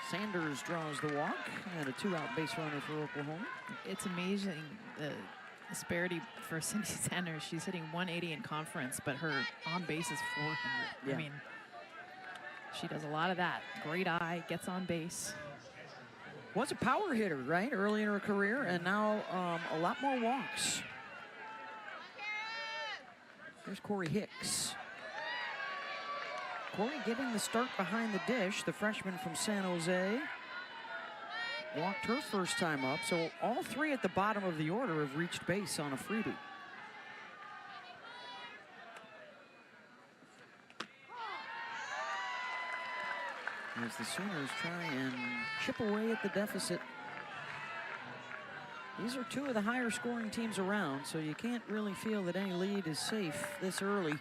Sanders draws the walk and a 2-out base runner for Oklahoma. It's amazing the disparity for Cindy Sanders. She's hitting 180 in conference, but her on base is 400. Yeah. I mean, she does a lot of that. Great eye, gets on base. Was a power hitter, right, early in her career, and now a lot more walks. There's Corey Hicks. Corey getting the start behind the dish, the freshman from San Jose. Walked her first time up, so all 3 at the bottom of the order have reached base on a freebie. As the Sooners try and chip away at the deficit. These are 2 of the higher scoring teams around, so you can't really feel that any lead is safe this early.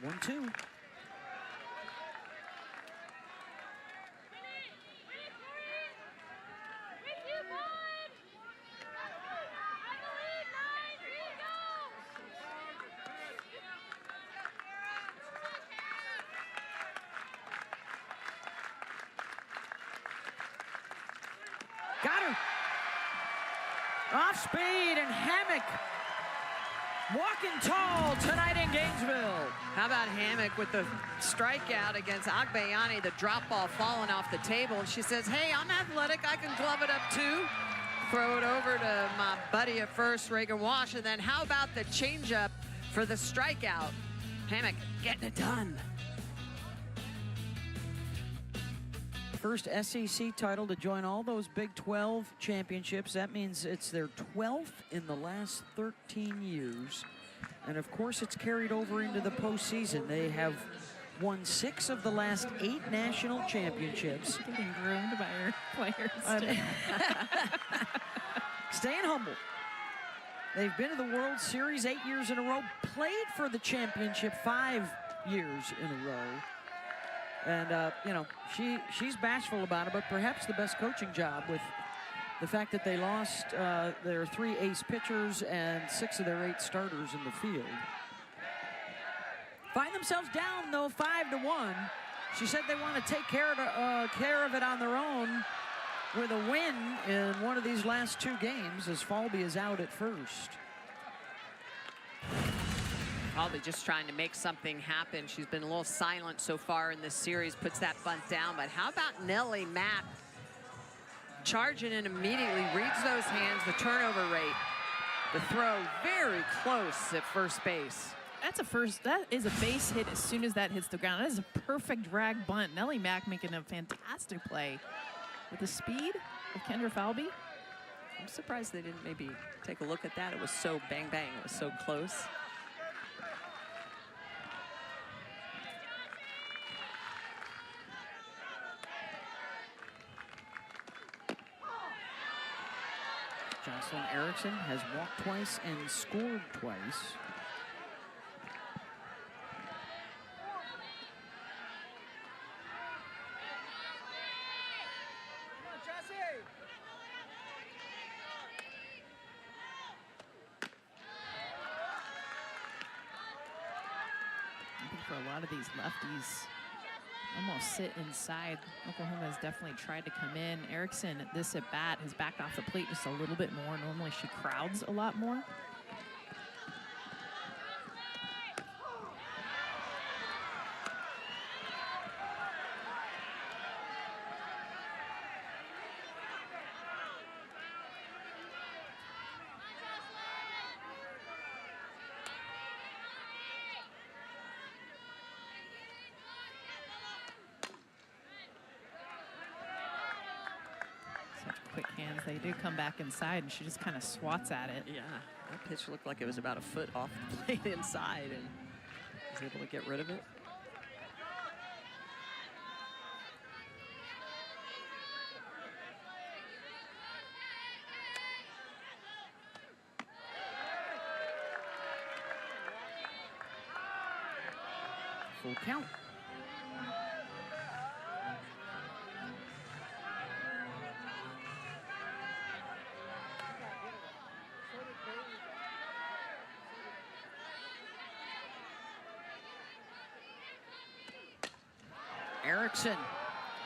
One, two. Got her. Off speed, and Hammock walking tall tonight in Gainesville. How about Hammock with the strikeout against Agbayani, the drop ball falling off the table. And she says, hey, I'm athletic, I can glove it up too. Throw it over to my buddy at first, Reagan Walsh. And then how about the changeup for the strikeout? Hammock getting it done. First SEC title to join all those Big 12 championships. That means it's their 12th in the last 13 years. And of course, it's carried over into the postseason. They have won 6 of the last 8 national championships. Getting groomed by your players. Staying humble. They've been to the World Series 8 years in a row, played for the championship 5 years in a row. And, you know, she's bashful about it, but perhaps the best coaching job with the fact that they lost their 3 ace pitchers and 6 of their 8 starters in the field. Find themselves down, though, 5-1. She said they want to take care of it on their own with a win in one of these last 2 games, as Falby is out at first. Probably just trying to make something happen. She's been a little silent so far in this series, puts that bunt down. But how about Nellie Mack charging in immediately, reads those hands, the turnover rate. The throw very close at first base. That is a base hit as soon as that hits the ground. That is a perfect drag bunt. Nellie Mack making a fantastic play. With the speed of Kendra Falby. I'm surprised they didn't maybe take a look at that. It was so bang, bang. It was so close. Jocelyn Erickson has walked twice and scored twice. I think for a lot of these lefties, almost sit inside. Oklahoma has definitely tried to come in. Erickson, this at bat, has backed off the plate just a little bit more. Normally she crowds a lot more. Quick hands. They do come back inside, and she just kind of swats at it. Yeah, that pitch looked like it was about a foot off the plate inside, and was able to get rid of it. Full count. Erickson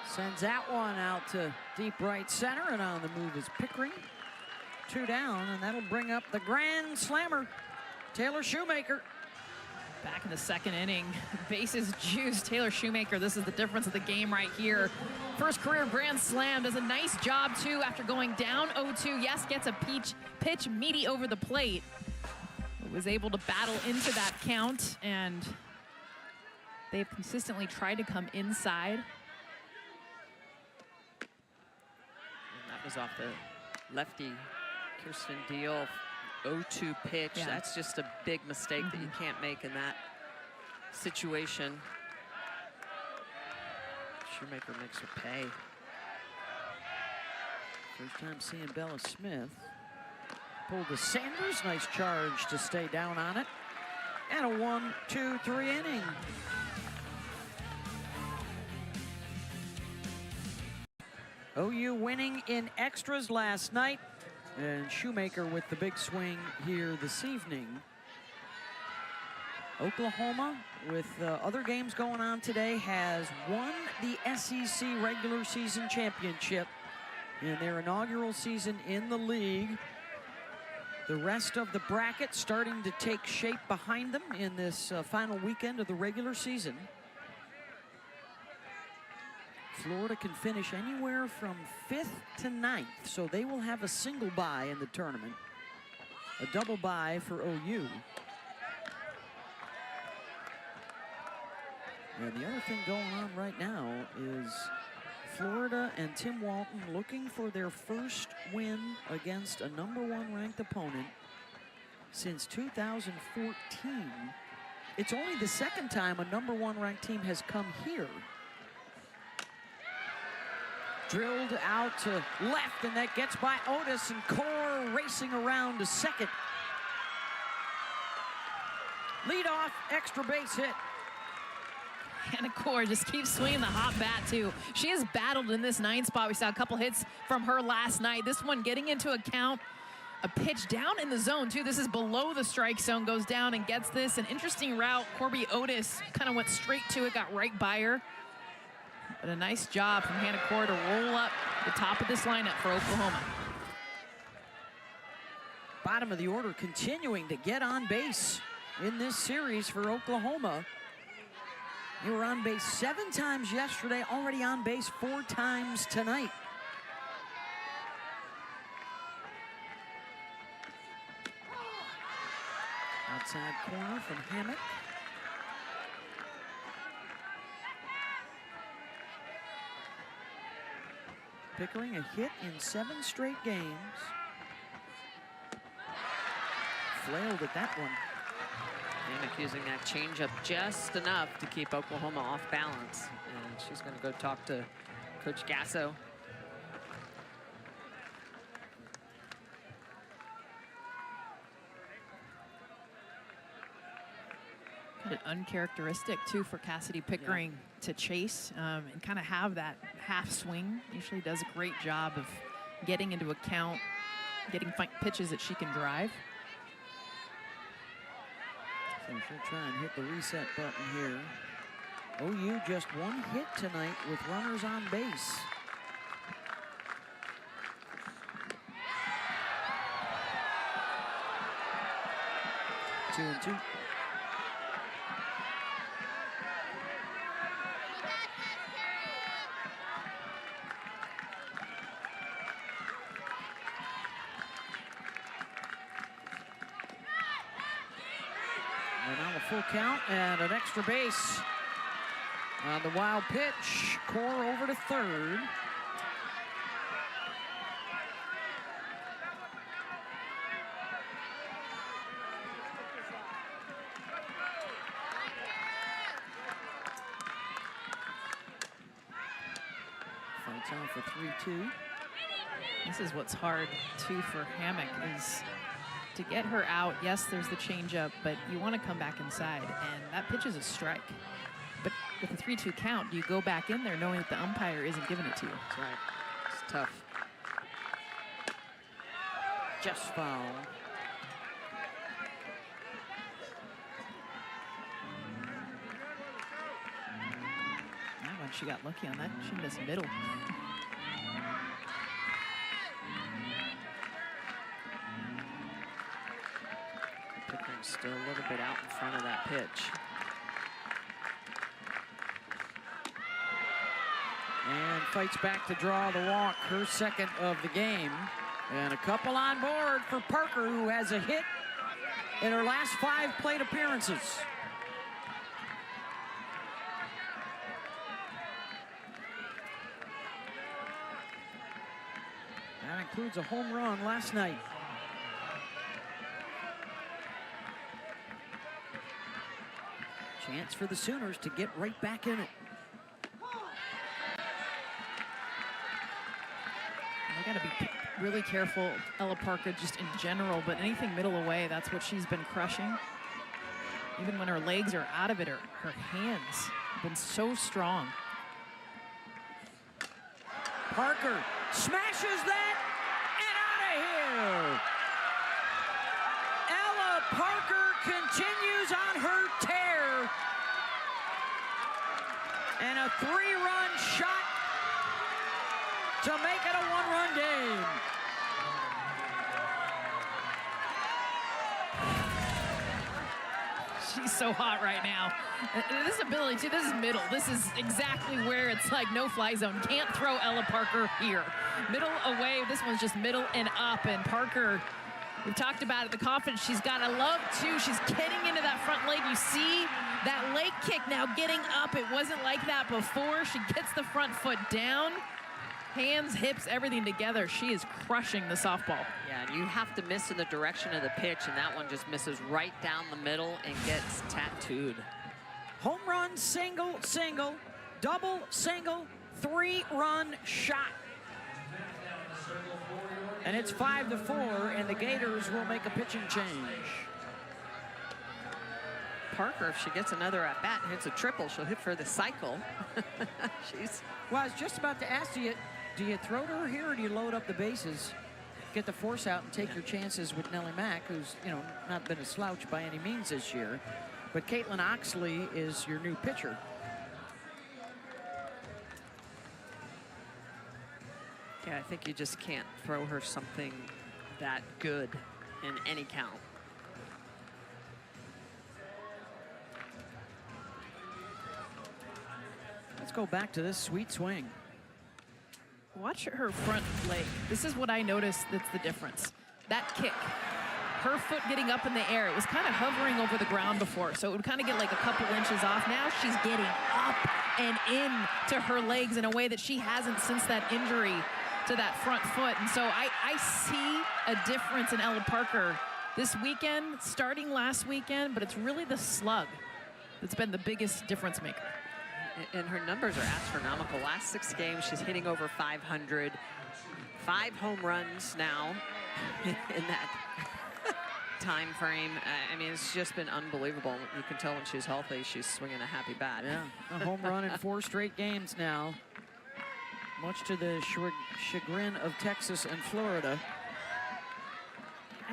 sends that one out to deep right center, and on the move is Pickering. 2 down, and that'll bring up the grand slammer, Taylor Shoemaker. Back in the second inning, bases juiced. Taylor Shoemaker, this is the difference of the game right here. First career grand slam, does a nice job too after going down 0-2. Yes, gets a pitch meaty over the plate. Was able to battle into that count, and they've consistently tried to come inside. And that was off the lefty Kirsten Deal 0-2 pitch. Yeah. That's just a big mistake that you can't make in that situation. Shoemaker makes her pay. First time seeing Bella Smith. Pulled the Sanders, nice charge to stay down on it. And a 1-2-3 inning. OU winning in extras last night, and Shoemaker with the big swing here this evening. Oklahoma, with other games going on today, has won the SEC regular season championship in their inaugural season in the league. The rest of the bracket starting to take shape behind them in this final weekend of the regular season. Florida can finish anywhere from 5th to 9th, so they will have a single bye in the tournament. A double bye for OU. And the other thing going on right now is Florida and Tim Walton looking for their first win against a #1 ranked opponent since 2014. It's only the second time a #1 ranked team has come here. Drilled out to left, and that gets by Otis, and Kaur racing around to second. Lead off, extra base hit. Hannah Kaur just keeps swinging the hot bat, too. She has battled in this 9 spot. We saw a couple hits from her last night. This one getting into a count. A pitch down in the zone, too. This is below the strike zone. Goes down and gets this. An interesting route. Corby Otis kind of went straight to it, got right by her. But a nice job from Hannah Kaur to roll up the top of this lineup for Oklahoma. Bottom of the order continuing to get on base in this series for Oklahoma. They were on base 7 times yesterday, already on base 4 times tonight. Outside corner from Hammock. Pickering a hit in 7 straight games. Flailed at that one. Hammock using that changeup just enough to keep Oklahoma off balance. And she's going to go talk to Coach Gasso. Kind of uncharacteristic, too, for Cassidy Pickering to chase and kind of have that half swing. Usually does a great job of getting into a count, getting pitches that she can drive. So she'll try and hit the reset button here. OU just 1 hit tonight with runners on base. Two and two. Full count and an extra base on the wild pitch. Kaur over to third. Fights on for 3-2. This is what's hard, too, for Hammock is to get her out. Yes, there's the changeup, but you want to come back inside, and that pitch is a strike. But with a 3-2 count, you go back in there knowing that the umpire isn't giving it to you. That's right. It's tough. Just foul. That one, she got lucky on that. She missed middle. Still a little bit out in front of that pitch. And fights back to draw the walk, her second of the game. And a couple on board for Parker, who has a hit in her last 5 plate appearances. That includes a home run last night. Chance for the Sooners to get right back in it. They got to be really careful, Ella Parker, just in general, but anything middle away, that's what she's been crushing. Even when her legs are out of it, her hands have been so strong. Parker smashes that and out of here. Ella Parker continues on her tear. And a 3-run shot to make it a 1-run game. She's so hot right now. And this ability, too, this is middle. This is exactly where it's like no-fly zone. Can't throw Ella Parker here. Middle away, this one's just middle and up. And Parker, we've talked about it, the confidence she's got. I love, too, she's getting into that front leg. You see That leg kick now getting up. It wasn't like that before. She gets the front foot down. Hands, hips, everything together. She is crushing the softball. Yeah, and you have to miss in the direction of the pitch, and that one just misses right down the middle and gets tattooed. Home run, single, single, double, single, 3-run shot. And it's 5-4, and the Gators will make a pitching change. Parker, if she gets another at-bat and hits a triple, she'll hit for the cycle. She's... Well, I was just about to ask you, do you throw to her here or do you load up the bases, get the force out and take your chances with Nellie Mack, who's, you know, not been a slouch by any means this year. But Caitlin Oxley is your new pitcher. Yeah, I think you just can't throw her something that good in any count. Let's go back to this sweet swing. Watch her front leg. This is what I noticed that's the difference. That kick, her foot getting up in the air. It was kind of hovering over the ground before, so it would kind of get like a couple inches off. Now she's getting up and in to her legs in a way that she hasn't since that injury to that front foot. And so I see a difference in Ella Parker this weekend, starting last weekend, but it's really the slug that's been the biggest difference maker. And her numbers are astronomical. Last 6 games, she's hitting over 500. 5 home runs now in that time frame. I mean, it's just been unbelievable. You can tell when she's healthy, she's swinging a happy bat. Yeah, a home run in 4 straight games now, much to the chagrin of Texas and Florida.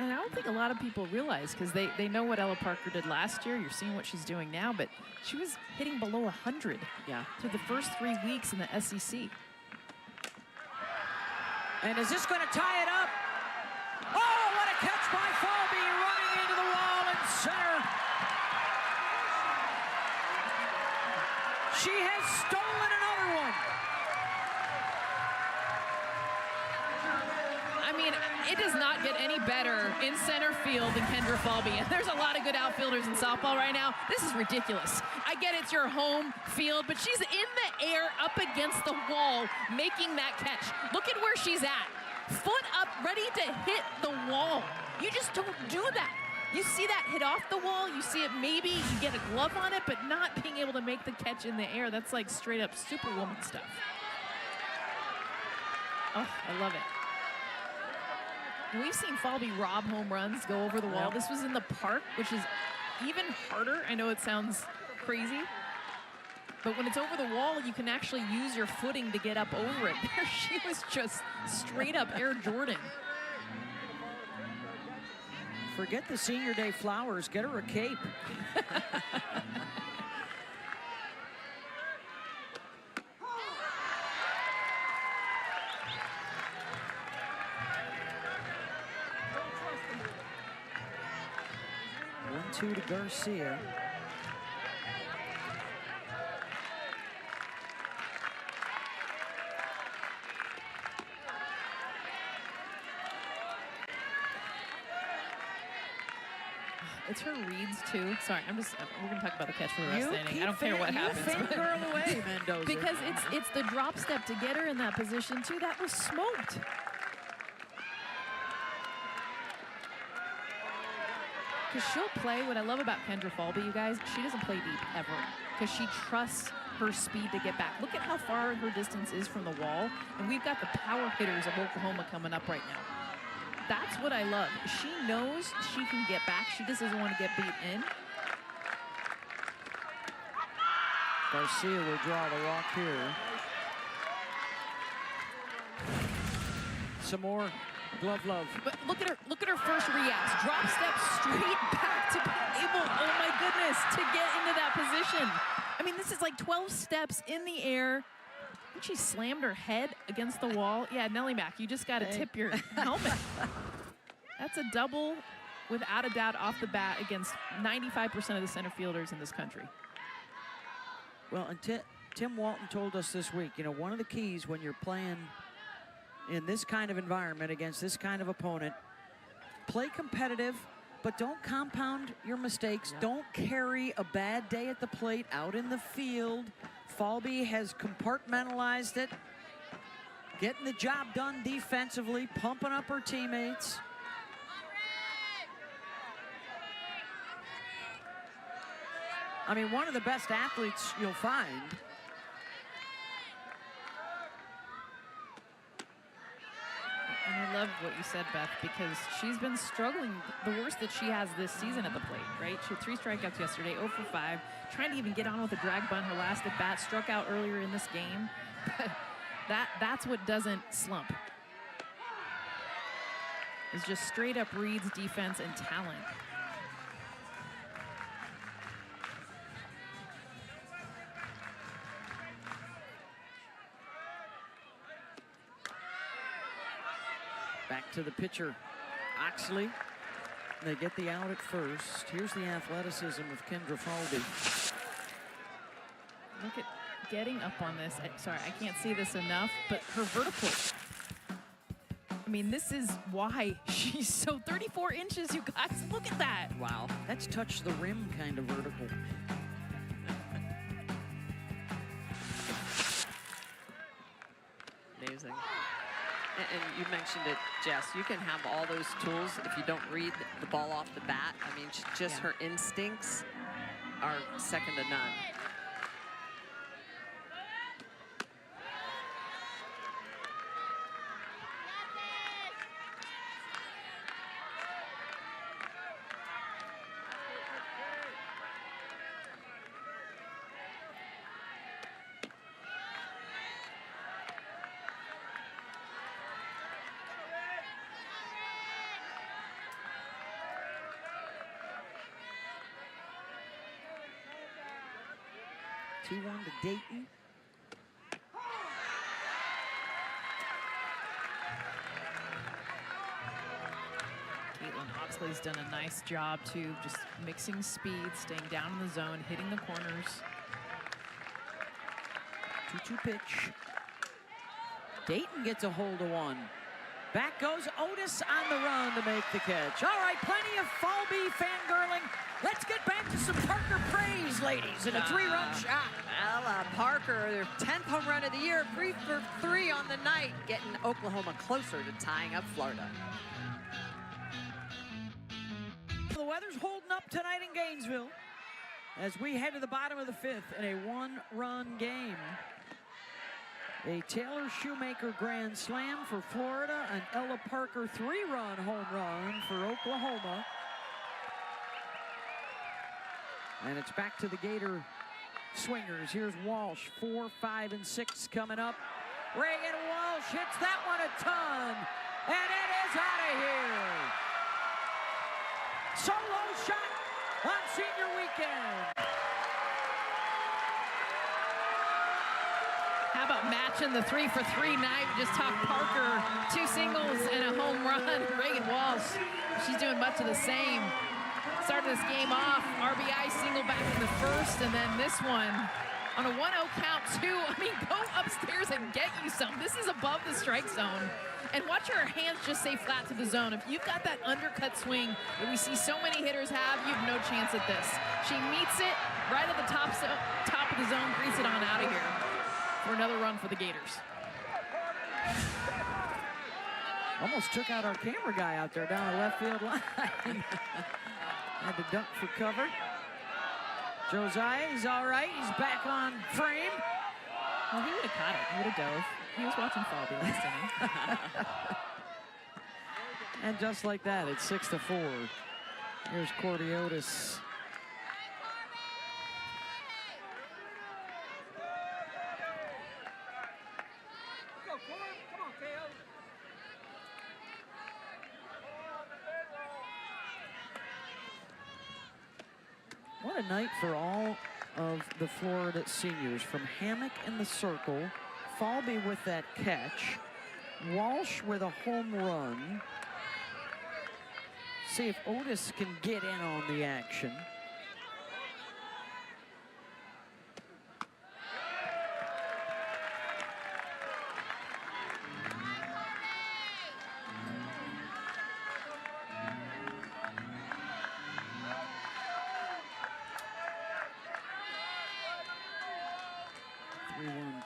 And I don't think a lot of people realize, because they know what Ella Parker did last year. You're seeing what she's doing now, but she was hitting below 100 through the first 3 weeks in the SEC. And is this going to tie it up? Oh, what a catch by Falby, running into the wall in center. She has stolen another one. I mean, it does not get any better in center field than Kendra Falby. And there's a lot of good outfielders in softball right now. This is ridiculous. I get it's your home field, but she's in the air up against the wall making that catch. Look at where she's at. Foot up, ready to hit the wall. You just don't do that. You see that hit off the wall, you see it maybe, you get a glove on it, but not being able to make the catch in the air. That's like straight up Superwoman stuff. Oh, I love it. And we've seen Falby rob home runs, go over the wall. Yep. This was in the park, which is even harder. I know it sounds crazy, but when it's over the wall, you can actually use your footing to get up over it. There she was just straight up Air Jordan. Forget the senior day flowers, get her a cape. One-two to Garcia. It's her reads too. Sorry, we're gonna talk about the catch for the rest of the inning. I don't care what happens. You fangirl away, Mendoza. Because it's the drop step to get her in that position too. That was smoked. Because she'll play, what I love about Kendra Falby, you guys, she doesn't play deep ever. Because she trusts her speed to get back. Look at how far her distance is from the wall. And we've got the power hitters of Oklahoma coming up right now. That's what I love. She knows she can get back. She just doesn't want to get beat in. Garcia will draw the walk here. Some more glove love. But look at her first react. Drop step straight back to be able, oh my goodness, to get into that position. I mean, this is like 12 steps in the air. And she slammed her head against the wall. Yeah, Nellie Mack, you just got to tip your helmet. That's a double, without a doubt, off the bat against 95% of the center fielders in this country. Well, and Tim Walton told us this week, you know, one of the keys when you're playing in this kind of environment against this kind of opponent, play competitive, but don't compound your mistakes. Yeah. Don't carry a bad day at the plate out in the field. Falby has compartmentalized it, getting the job done defensively, pumping up her teammates. I mean, one of the best athletes you'll find. And I love what you said, Beth, because she's been struggling the worst that she has this season at the plate, right? She had 3 strikeouts yesterday, 0 for 5, trying to even get on with a drag bunt. Her last at bat, struck out earlier in this game. But that's what doesn't slump. It's just straight up reads, defense, and talent. Back to the pitcher, Oxley. They get the out at first. Here's the athleticism of Kendra Falby. Look at getting up on this. Sorry, I can't see this enough, but her vertical. I mean, this is why she's so 34 inches, you guys. Look at that. Wow. That's touch the rim kind of vertical. Amazing. And you mentioned it, Jess. You can have all those tools if you don't read the ball off the bat. I mean, just Yeah. her instincts are second to none. Two 2-1 to Dayton. Caitlin Oxley's done a nice job too, just mixing speed, staying down in the zone, hitting the corners. 2-2 pitch. Dayton gets a hold of one. Back goes Otis on the run to make the catch. All right, plenty of Falby fangirling. Let's get back to some Parker praise, ladies, in a 3-run shot. Ella Parker, their 10th home run of the year, 3 for 3 on the night, getting Oklahoma closer to tying up Florida. The weather's holding up tonight in Gainesville as we head to the bottom of the 5th in a 1-run game. A Taylor Shoemaker grand slam for Florida, an Ella Parker 3-run home run for Oklahoma. And it's back to the Gator swingers. Here's Walsh, 4, 5, and 6 coming up. Reagan Walsh hits that one a ton, and it is out of here. Solo shot on senior weekend. How about matching the 3 for 3 night? We just talked Parker, 2 singles and a home run. Reagan Walsh, she's doing much of the same. Started this game off, RBI single back in the first, and then this one on a 1-0 count too. I mean, go upstairs and get you some. This is above the strike zone. And watch her hands just stay flat to the zone. If you've got that undercut swing that we see so many hitters have, you have no chance at this. She meets it right at the top of the zone, grease it on out of here for another run for the Gators. Almost took out our camera guy out there down the left field line. Had to dunk for cover. Josiah, he's all right. He's back on frame. Well, he would have caught it. He would have dove. He was watching Falby last inning. And just like that, it's 6-4. Here's Cordiotis. What a night for all of the Florida seniors, from Hammock in the circle, Falby with that catch, Walsh with a home run. See if Otis can get in on the action.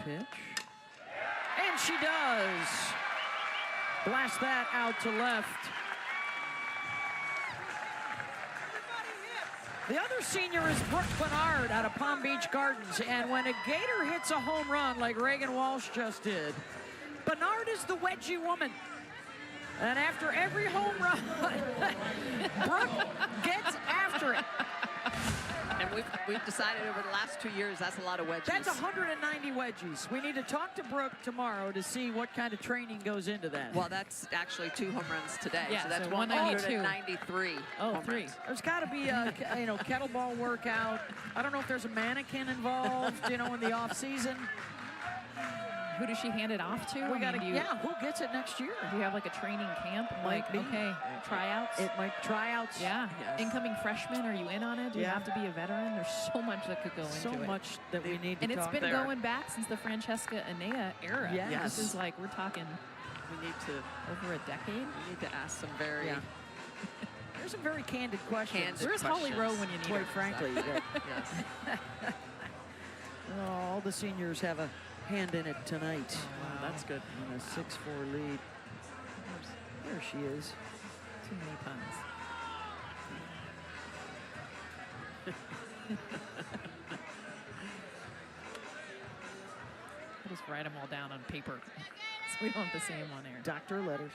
pitch. And she does. Blast that out to left. The other senior is Brooke Bernard out of Palm Beach Gardens. And when a Gator hits a home run like Reagan Walsh just did, Bernard is the wedgie woman. And after every home run, Brooke gets after it. And we've decided over the last 2 years that's a lot of wedges. That's 190 wedgies. We need to talk to Brooke tomorrow to see what kind of training goes into that. Well, that's actually 2 home runs today. Yeah, so that's so 193 Oh, home 3. runs. There's got to be a kettlebell workout. I don't know if there's a mannequin involved, in the off season. Who does she hand it off to? We got to, do you, who gets it next year? Do you have like a training camp? Might be. Okay, tryouts? It might tryouts. Yeah. Yes. Incoming freshmen, are you in on it? Do you Yeah. have to be a veteran? There's so much that could go So into it. much that we need to And it's talk been there. going back since the Francesca Anea era. Yes. This is like, we're talking We need to over a decade. ask some very Yeah. There's some very candid questions. Candid Where's Holly questions. Rowe when you need Quite her? frankly, yes. all the seniors have a hand in it tonight. Wow, that's good. On a 6-4 lead. There she is. Too many puns. I'll just write them all down on paper so we don't have to see them on air. Doctor letters.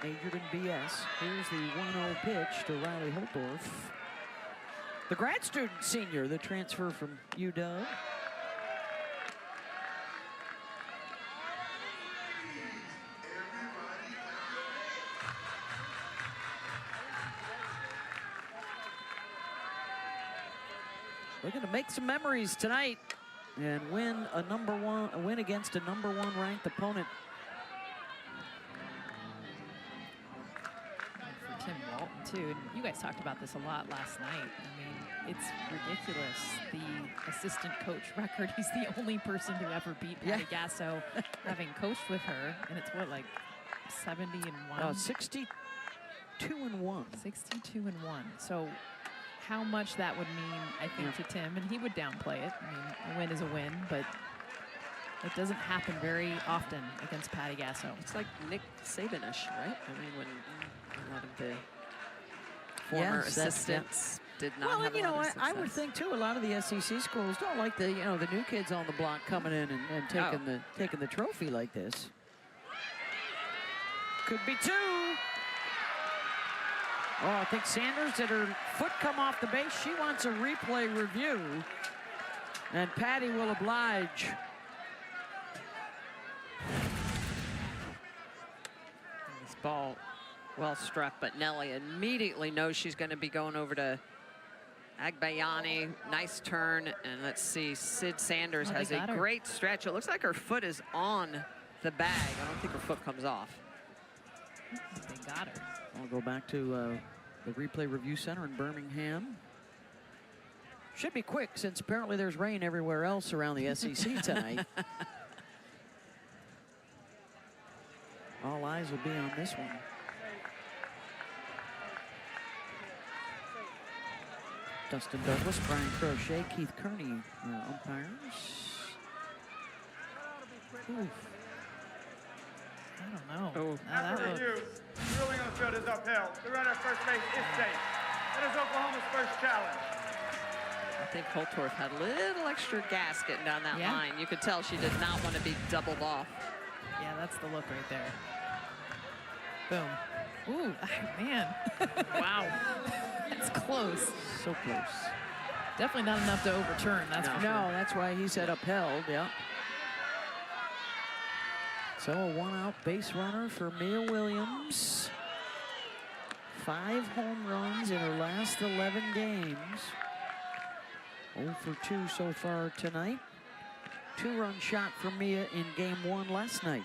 Majored in BS. Here's the 1-0 pitch to Riley Holtorf. The grad student senior, the transfer from UW. Looking to make some memories tonight and win a win against a #1 ranked opponent. For Tim Walton, too. And you guys talked about this a lot last night. I mean, it's ridiculous, the assistant coach record. He's the only person to ever beat Patty Gasso, having coached with her. And it's what, like 70-1? 62-1. 62-1. So how much that would mean, I think, to Tim, and he would downplay it. I mean, a win is a win, but it doesn't happen very often against Patty Gasso. It's like Nick Saban-ish, right? I mean, when a lot of the former Yes, that's- assistants did not Well, have and a lot of I would success. think too. A lot of the SEC schools don't like the the new kids on the block coming in and taking the trophy like this. Could be 2. Oh, I think Sanders, did her foot come off the base? She wants a replay review, and Patty will oblige. This ball well struck, but Nelly immediately knows she's going to be going over to Agbayani. Nice turn, and let's see, Sid Sanders Oh, they has a got her. great stretch. It looks like her foot is on the bag. I don't think her foot comes off. They got her. I'll go back to the replay review center in Birmingham. Should be quick since apparently there's rain everywhere else around the SEC tonight. All eyes will be on this one. Dustin Douglas, Brian Crochet, Keith Kearney, umpires. Oof. I don't know. Oh. Now that After looked- review, the ruling on the field is upheld. The runner at first base is safe. That is Oklahoma's first challenge. I think Holtorf had a little extra gas getting down that Yeah. line. You could tell she did not want to be doubled off. Yeah, that's the look right there. Boom. Ooh, man. Wow. That's close. So close. Definitely not enough to overturn, that's for sure. No, that's why he said upheld, yeah. So a 1-out base runner for Mia Williams. 5 home runs in her last 11 games. 0 for 2 so far tonight. 2-run shot for Mia in game 1 last night.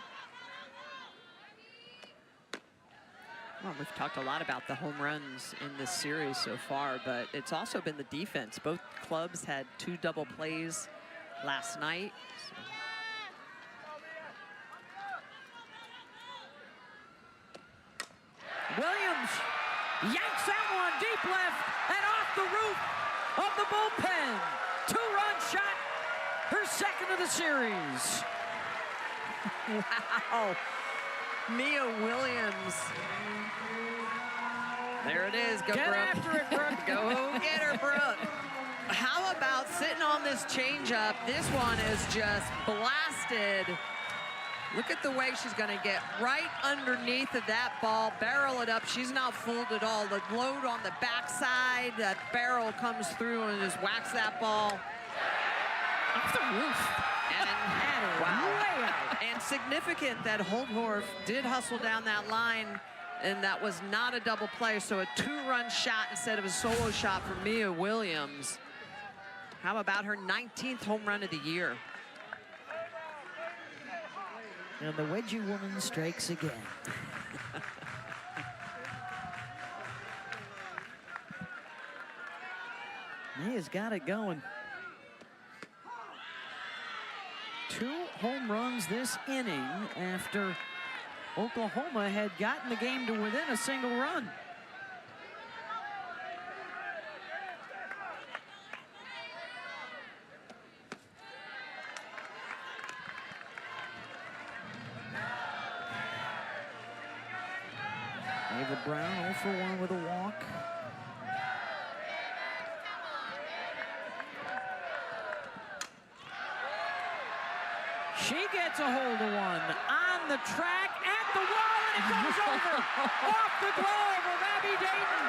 Well, we've talked a lot about the home runs in this series so far, but it's also been the defense. Both clubs had 2 double plays last night. So. Williams yanks that one deep left and off the roof. of the bullpen. 2-run shot, her second of the series. Wow. Mia Williams. There it is. Go, Get Brooke. after it, Brooke. Go get her, Brooke. How about sitting on this changeup? This one is just blasted. Look at the way she's going to get right underneath of that ball, barrel it up. She's not fooled at all. The load on the backside, that barrel comes through and just whacks that ball. Off the roof. And wow. Way out. And significant that Holtorf did hustle down that line, and that was not a double play, so a 2-run shot instead of a solo shot for Mia Williams. How about her 19th home run of the year? And the wedgie woman strikes again. Mia's got it going. 2 home runs this inning after Oklahoma had gotten the game to within a single run. Ava Brown 0 for 1 with a walk. She gets a hold of one on the track at the wall, and it goes over off the glove of Abby Dayton.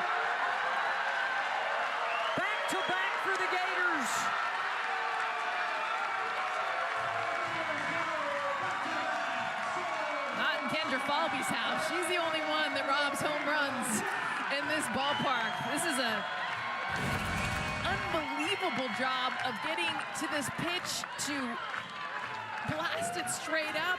Back to back for the Gators. Not in Kendra Falby's house. She's the only one that robs home runs in this ballpark. This is a unbelievable job of getting to this pitch to blast it straight up.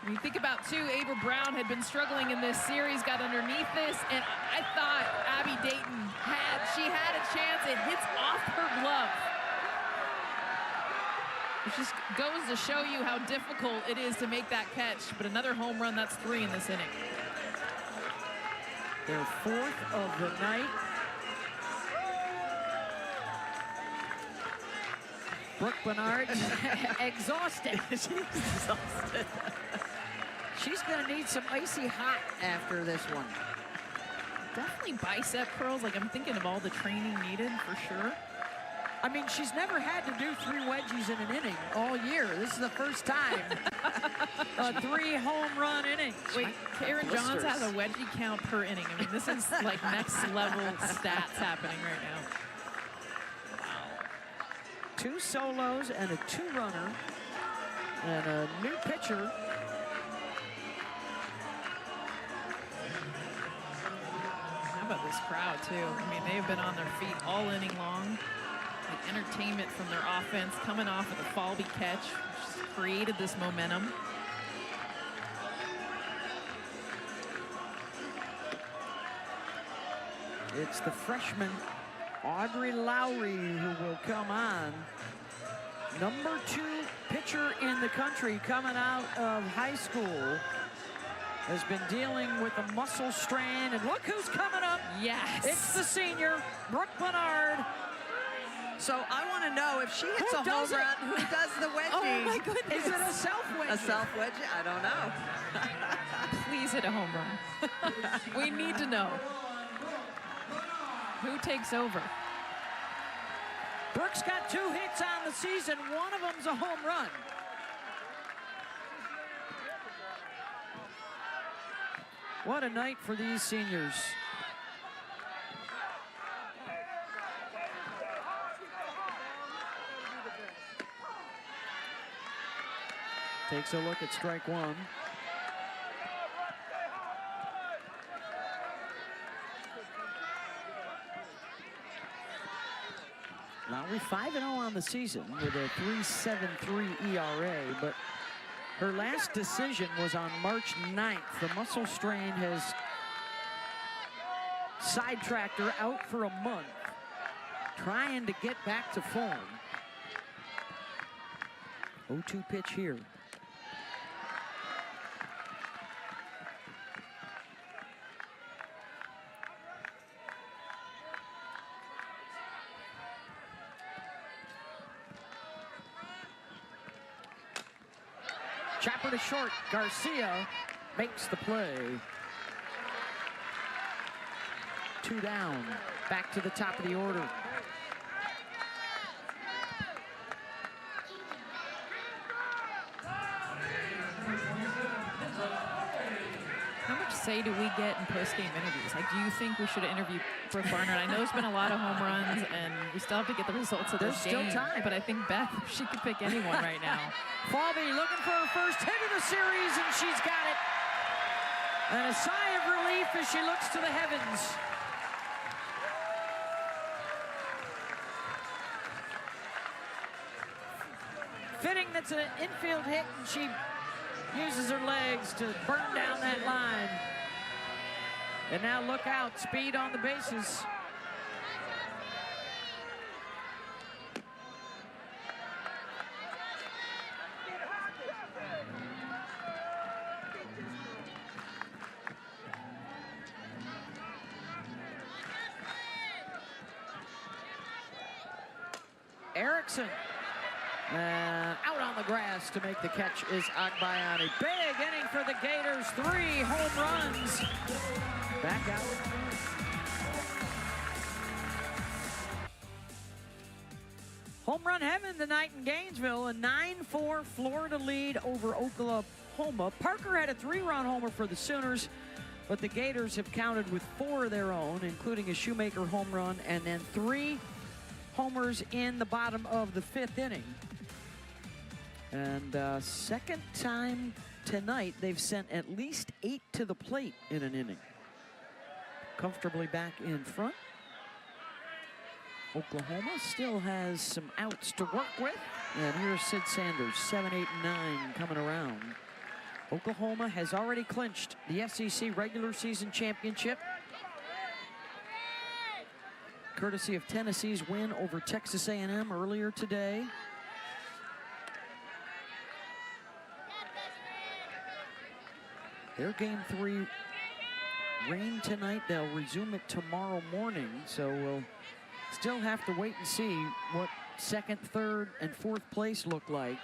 When you think about, too, Ava Brown had been struggling in this series, got underneath this, and I thought Abby Dayton had a chance. It hits off her glove. It just goes to show you how difficult it is to make that catch. But another home run, that's 3 in this inning. Their 4th of the night. Brooke Bernard exhausted. She's exhausted. She's going to need some icy hot after this one. Definitely bicep curls. Like, I'm thinking of all the training needed for sure. I mean, she's never had to do 3 wedgies in an inning all year. This is the first time. A 3 home run inning. Wait, Karen Johns blisters. has a wedgie count per inning. I mean, this is like next level stats happening right now. 2 solos and a 2-runner and a new pitcher. How about this crowd, too? I mean, they've been on their feet all inning long. The entertainment from their offense coming off of the Falby catch, which has created this momentum. It's the freshman Audrey Lowry who will come on. Number 2 pitcher in the country coming out of high school. Has been dealing with a muscle strain, and look who's coming up. Yes. It's the senior, Brooke Bernard. So I want to know, if she hits Who a home does it? run, who does the wedgie? Oh, my goodness. Is it a self wedgie? A self wedgie? I don't know. Please hit a home run. We need to know. Who takes over? Brooks got 2 hits on the season. One of them's a home run. What a night for these seniors. Takes a look at strike 1. Lowry 5-0 on the season with a 3.73 ERA, but her last decision was on March 9th. The muscle strain has sidetracked her out for a month, trying to get back to form. 0-2 pitch here. Chopper to short. Garcia makes the play. 2 down. Back to the top of the order. How much say do we get in post-game interviews? Like, do you think we should interview Brooke Barnard? I know there's been a lot of home runs, and we still have to get the results of this game. There's still time. But I think Beth, she could pick anyone right now. Falvey looking for her first hit of the series, and she's got it. And a sigh of relief as she looks to the heavens. Fitting that's an infield hit, and she uses her legs to burn down that line. And now look out, speed on the bases. Erickson. Out on the grass to make the catch is Agbayani. Big inning for the Gators. 3 home runs. Back out. Home run heaven tonight in Gainesville. A 9-4 Florida lead over Oklahoma. Parker had a 3-run homer for the Sooners, but the Gators have counted with 4 of their own, including a Shoemaker home run, and then 3 homers in the bottom of the 5th inning. And second time tonight, they've sent at least 8 to the plate in an inning. Comfortably back in front. Oklahoma still has some outs to work with. And here's Sid Sanders, 7, 8, and 9 coming around. Oklahoma has already clinched the SEC regular season championship, courtesy of Tennessee's win over Texas A&M earlier today. Their game 3 rain tonight. They'll resume it tomorrow morning, so we'll still have to wait and see what 2nd, 3rd, and 4th place look like.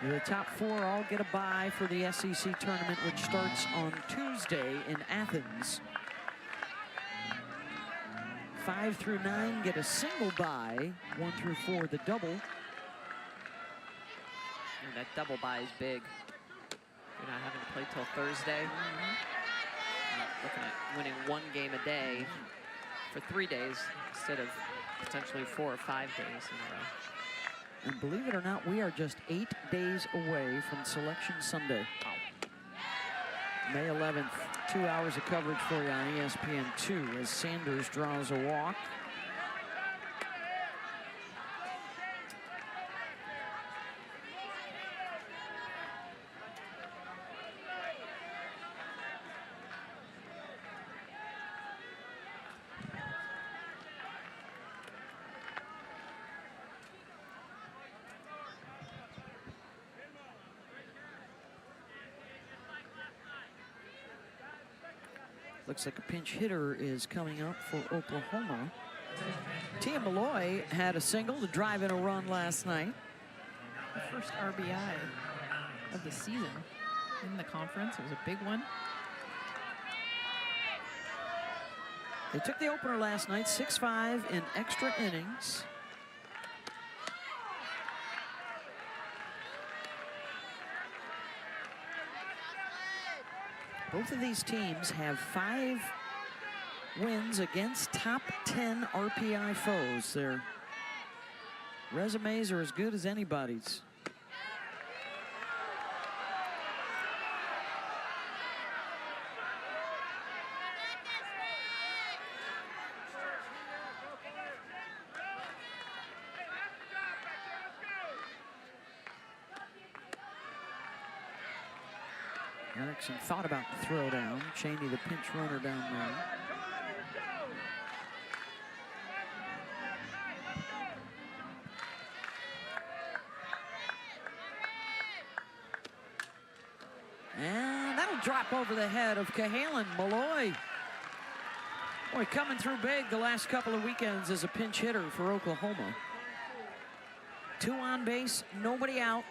The top 4 all get a bye for the SEC tournament, which starts on Tuesday in Athens. 5 through 9 get a single bye. 1 through 4 the double. And that double bye is big. You're not having to play till Thursday. Looking at winning 1 game a day for 3 days instead of potentially 4 or 5 days in a row. And believe it or not, we are just 8 days away from Selection Sunday. May 11th, 2 hours of coverage for you on ESPN2 as Sanders draws a walk. Looks like a pinch hitter is coming up for Oklahoma. Tia Malloy had a single to drive in a run last night. The first RBI of the season in the conference. It was a big one. They took the opener last night, 6-5 in extra innings. Both of these teams have 5 wins against top 10 RPI foes. Their resumes are as good as anybody's. Erickson thought about the throw down. Cheney, the pinch runner down there. And that'll drop over the head of Cahalan. Malloy. Boy, coming through big the last couple of weekends as a pinch hitter for Oklahoma. 2 on base, nobody out.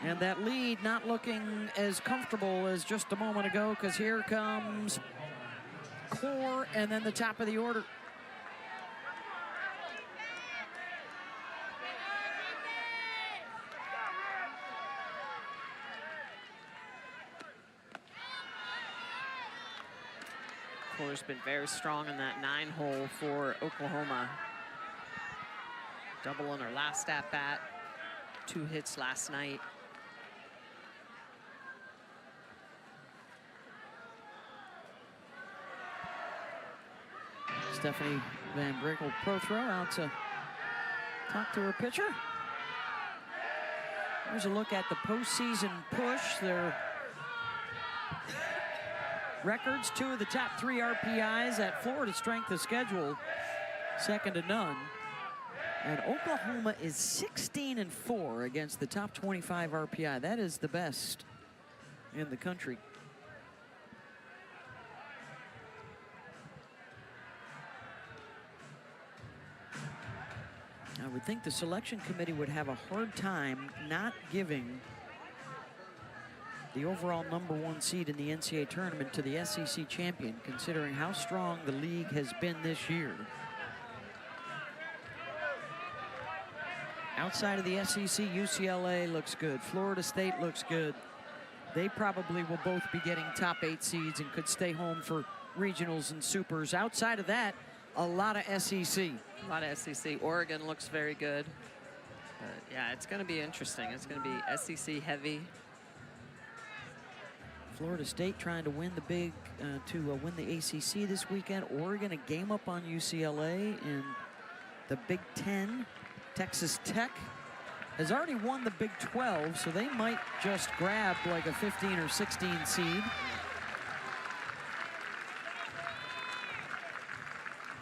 And that lead not looking as comfortable as just a moment ago, because here comes Core and then the top of the order. Core's been very strong in that 9-hole for Oklahoma. Double on her last at-bat, 2 hits last night. Stephanie Van Brakel, pro throw, out to talk to her pitcher. Here's a look at the postseason push. Their records, 2 of the top 3 RPIs at Florida strength of schedule, second to none. And Oklahoma is 16-4 against the top 25 RPI. That is the best in the country. I would think the selection committee would have a hard time not giving the overall #1 seed in the NCAA tournament to the SEC champion, considering how strong the league has been this year. Outside of the SEC, UCLA looks good. Florida State looks good. They probably will both be getting top 8 seeds and could stay home for regionals and supers. Outside of that, a lot of SEC. A lot of SEC. Oregon looks very good. But yeah, it's going to be interesting. It's going to be SEC heavy. Florida State trying to win the win the ACC this weekend. Oregon a game up on UCLA in the Big Ten. Texas Tech has already won the Big 12, so they might just grab like a 15 or 16 seed.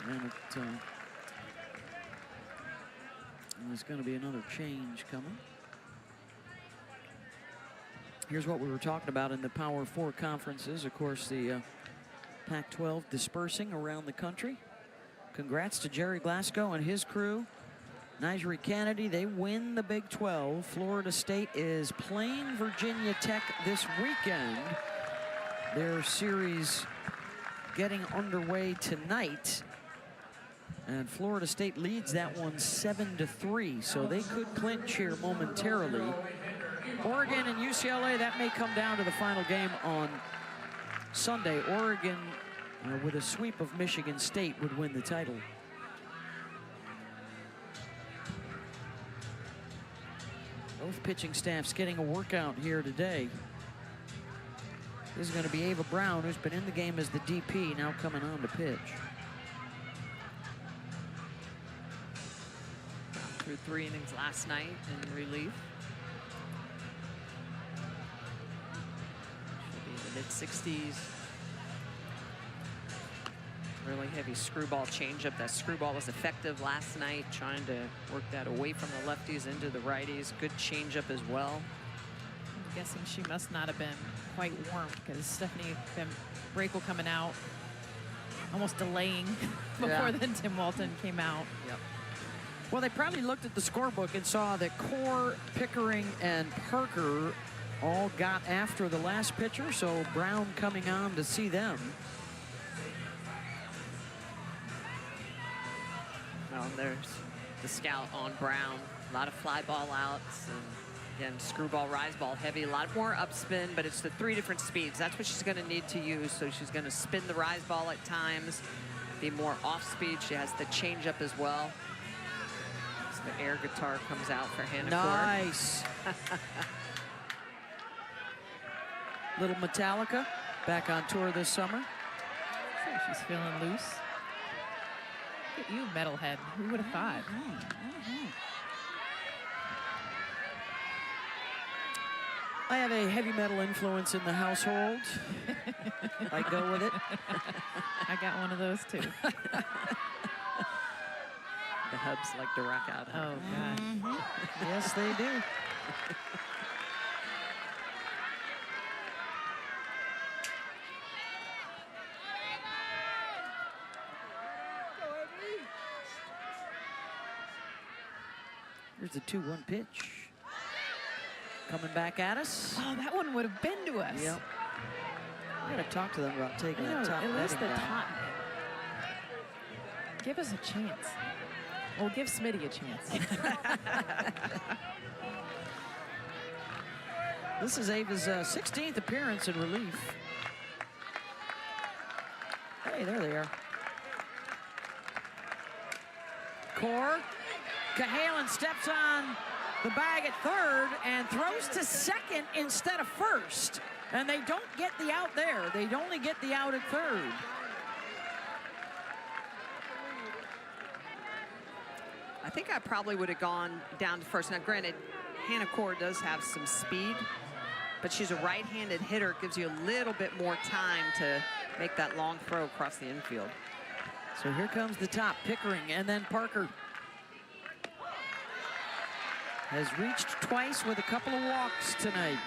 And there's going to be another change coming. Here's what we were talking about in the Power 4 conferences. Of course, the Pac-12 dispersing around the country. Congrats to Jerry Glasgow and his crew. Nigel Kennedy, they win the Big 12. Florida State is playing Virginia Tech this weekend. Their series getting underway tonight. And Florida State leads that one 7-3, so they could clinch here momentarily. Oregon and UCLA, that may come down to the final game on Sunday. Oregon, with a sweep of Michigan State, would win the title. Both pitching staffs getting a workout here today. This is going to be Ava Brown, who's been in the game as the DP, now coming on to pitch. Threw 3 innings last night in relief. Should be in the mid-60s. Really heavy screwball changeup. That screwball was effective last night, trying to work that away from the lefties into the righties. Good changeup as well. I'm guessing she must not have been quite warm, because Stephanie Van Brakel coming out, almost delaying before then Tim Walton came out. Yep. Well, they probably looked at the scorebook and saw that Core, Pickering, and Parker all got after the last pitcher, so Brown coming on to see them. Well, there's the scout on Brown. A lot of fly ball outs, and again, screwball, rise ball heavy. A lot more upspin, but it's the 3 different speeds. That's what she's going to need to use. So she's going to spin the rise ball at times, be more off speed. She has the changeup as well. So the air guitar comes out for Hannah Core. Nice. Little Metallica back on tour this summer. So she's feeling loose. Look at you, metalhead. Who would have thought? I have a heavy metal influence in the household. I go with it. I got one of those too. The Hubs like to rock out. Oh, gosh. Yes, they do. Here's the 2-1 pitch. coming back at us. Oh, that one would have been to us. Yep. We gotta talk to them about taking that top at least netting the down. top net. Give us a chance. Well, give Smitty a chance. This is Ava's 16th appearance in relief. Hey, there they are. Core. Cahalan steps on the bag at third and throws to second instead of first. And they don't get the out there. They only get the out at third. I think I probably would have gone down to first. Now, granted, Hannah Core does have some speed, but she's a right-handed hitter. Gives you a little bit more time to make that long throw across the infield. So here comes the top, Pickering, and then Parker. Has reached twice with a couple of walks tonight.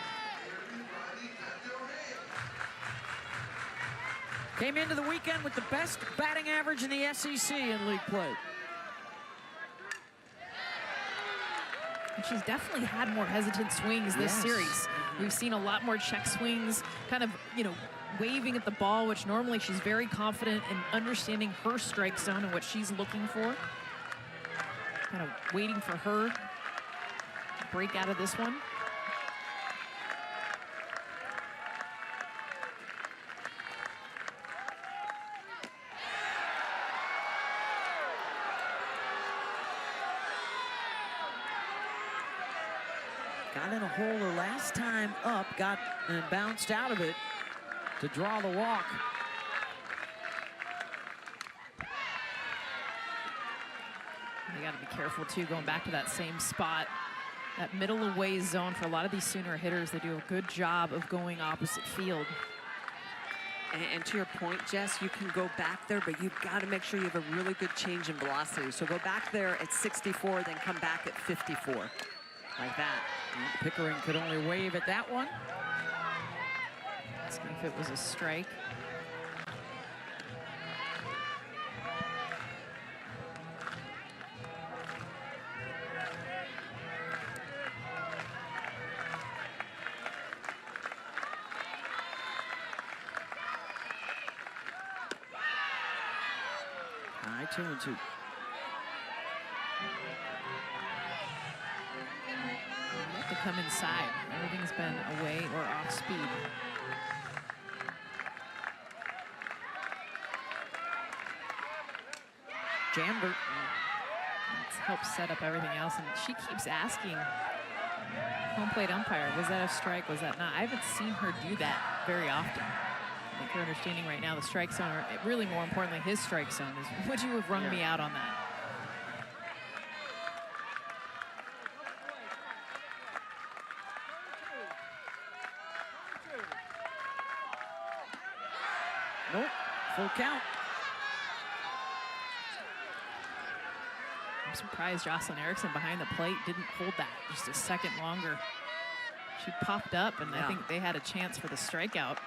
Came into the weekend with the best batting average in the SEC in league play. And she's definitely had more hesitant swings this series. We've seen a lot more check swings, kind of, waving at the ball, which normally she's very confident in understanding her strike zone and what she's looking for. Kind of waiting for her to break out of this one. Got in a hole her last time up, got and bounced out of it to draw the walk. You got to be careful too, going back to that same spot. That middle away zone for a lot of these Sooner hitters, they do a good job of going opposite field. And to your point, Jess, you can go back there, but you've got to make sure you have a really good change in velocity. So go back there at 64, then come back at 54, like that. Pickering could only wave at that one. Asking if it was a strike. High 2-2. To come inside. Everything's been away or off speed. Jammed her. It's helped set up everything else, and she keeps asking home plate umpire, was that a strike, was that not? I haven't seen her do that very often. I think her understanding right now, the strike zone, or really more importantly, his strike zone, is would you have rung me out on that? Nope, full count. I'm surprised Jocelyn Erickson behind the plate didn't hold that just a second longer. She popped up, and I think they had a chance for the strikeout.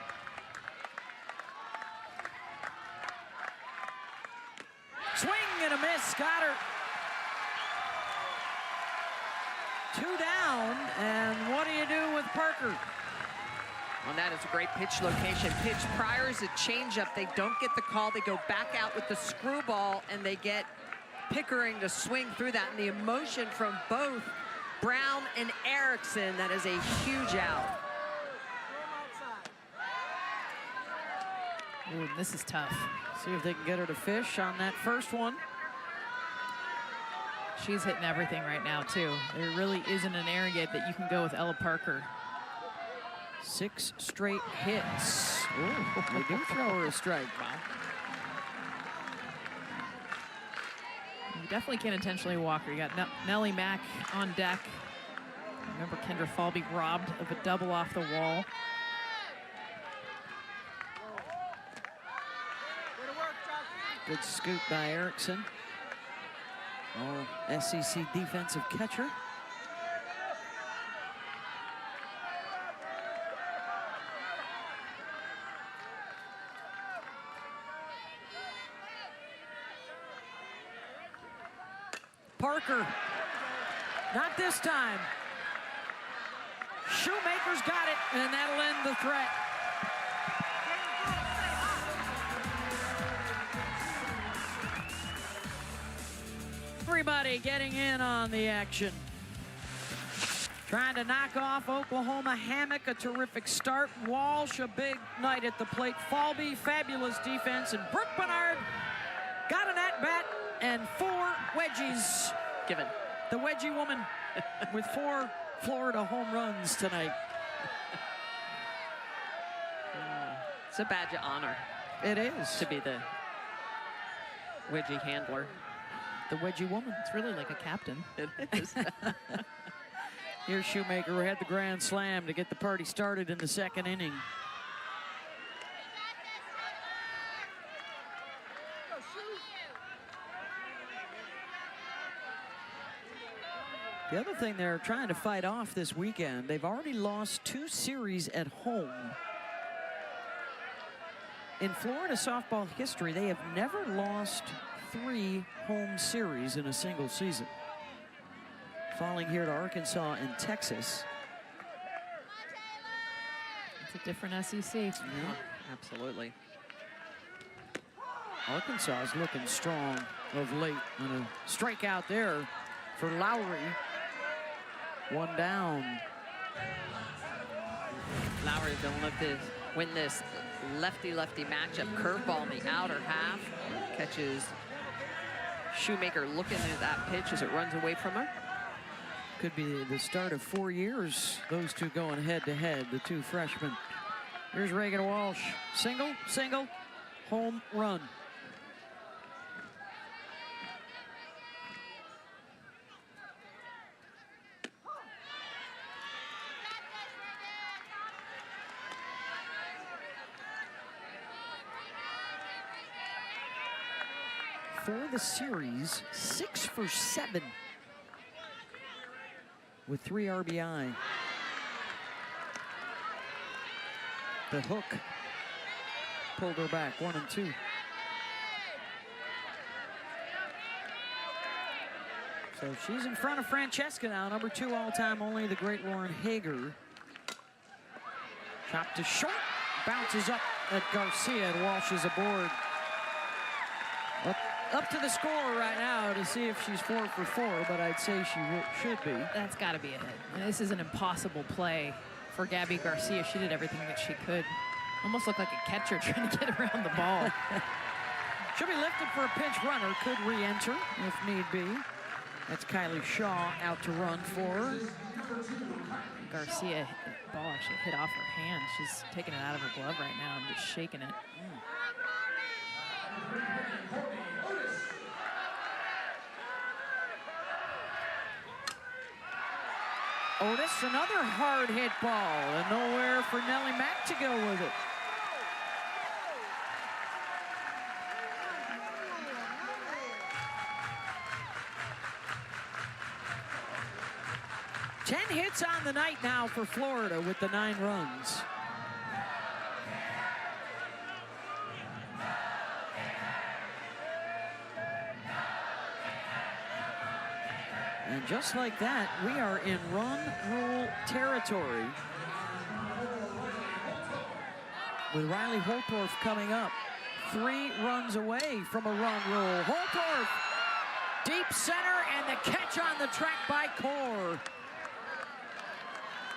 Swing and a miss, got her. 2 down, and what do you do with Parker? Well, that is a great pitch location. Pitch prior is a changeup. They don't get the call. They go back out with the screwball, and they get Pickering to swing through that. And the emotion from both Brown and Erickson, that is a huge out. Ooh, this is tough. See if they can get her to fish on that first one. She's hitting everything right now, too. There really isn't an area that you can go with Ella Parker. 6 straight hits. Ooh, they do throw her a strike. Wow. You definitely can't intentionally walk her. You got Nellie Mack on deck. Remember, Kendra Falby robbed of a double off the wall. Good scoop by Erickson. All SEC defensive catcher. Parker, not this time. Shoemaker's got it, and that'll end the threat. Everybody getting in on the action. Trying to knock off Oklahoma. Hammock, a terrific start. Walsh, a big night at the plate. Falby, fabulous defense. And Brooke Bernard got an at-bat and 4 wedgies. Given. The wedgie woman with 4 Florida home runs tonight. It's a badge of honor It is. to be the wedgie handler. The wedgie woman. It's really like a captain. It is. Here's Shoemaker, who had the grand slam to get the party started in the 2nd inning. The other thing they're trying to fight off this weekend, they've already lost 2 series at home. In Florida softball history, they have never lost 3 home series in a single season. Falling here to Arkansas and Texas. It's a different SEC. Yeah. Absolutely. Arkansas is looking strong of late. And a strikeout there for Lowry. 1 down. Lowry gonna look to win this lefty-lefty matchup. Curveball in the outer half. Catches Shoemaker looking at that pitch as it runs away from her. Could be the start of 4 years. Those two going head-to-head, the 2 freshmen. Here's Reagan Walsh. Single, single, home run. For the series, 6 for 7 with 3 RBI. The hook pulled her back, 1 and 2. So she's in front of Francesca now, number 2 all-time, only the great Lauren Hager. Chopped to short, bounces up at Garcia, and Walsh is aboard. Up to the score right now to see if she's 4 for 4, but I'd say she should be. That's got to be a hit. And this is an impossible play for Gabby Garcia. She did everything that she could. Almost looked like a catcher trying to get around the ball. She'll be lifted for a pinch runner. Could re-enter if need be. That's Kylie Shaw out to run for her. Garcia, ball actually hit off her hand. She's taking it out of her glove right now and just shaking it. Otis, another hard hit ball, and nowhere for Nellie Mack to go with it. Ten hits on the night now for Florida with the 9 runs. And just like that, we are in run rule territory with Riley Holtorf coming up. 3 runs away from a run rule. Holtorf, deep center, and the catch on the track by Core.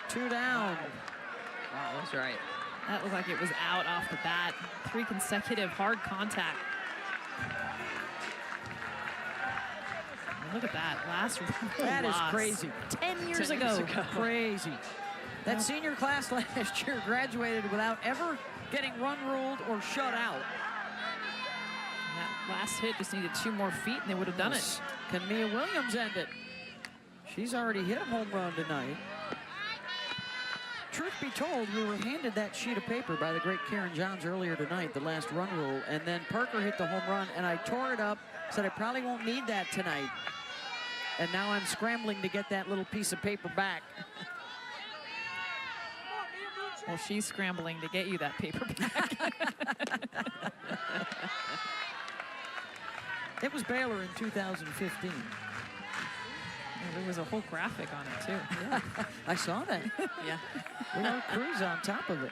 2 down. Wow, that's right. That looked like it was out off the bat. 3 consecutive hard contact. Look at that, last That is loss. crazy. 10 years 10 ago. years ago. Crazy. That senior class last year graduated without ever getting run ruled or shut out. That last hit just needed 2 more feet and they would have done it. Can Mia Williams end it? She's already hit a home run tonight. Truth be told, we were handed that sheet of paper by the great Karen Johns earlier tonight, the last run rule, and then Parker hit the home run, and I tore it up, said I probably won't need that tonight. And now I'm scrambling to get that little piece of paper back. Well, she's scrambling to get you that paper back. It was Baylor in 2015. Yeah, there was a whole graphic on it too. I saw that. Yeah. With our crews on top of it.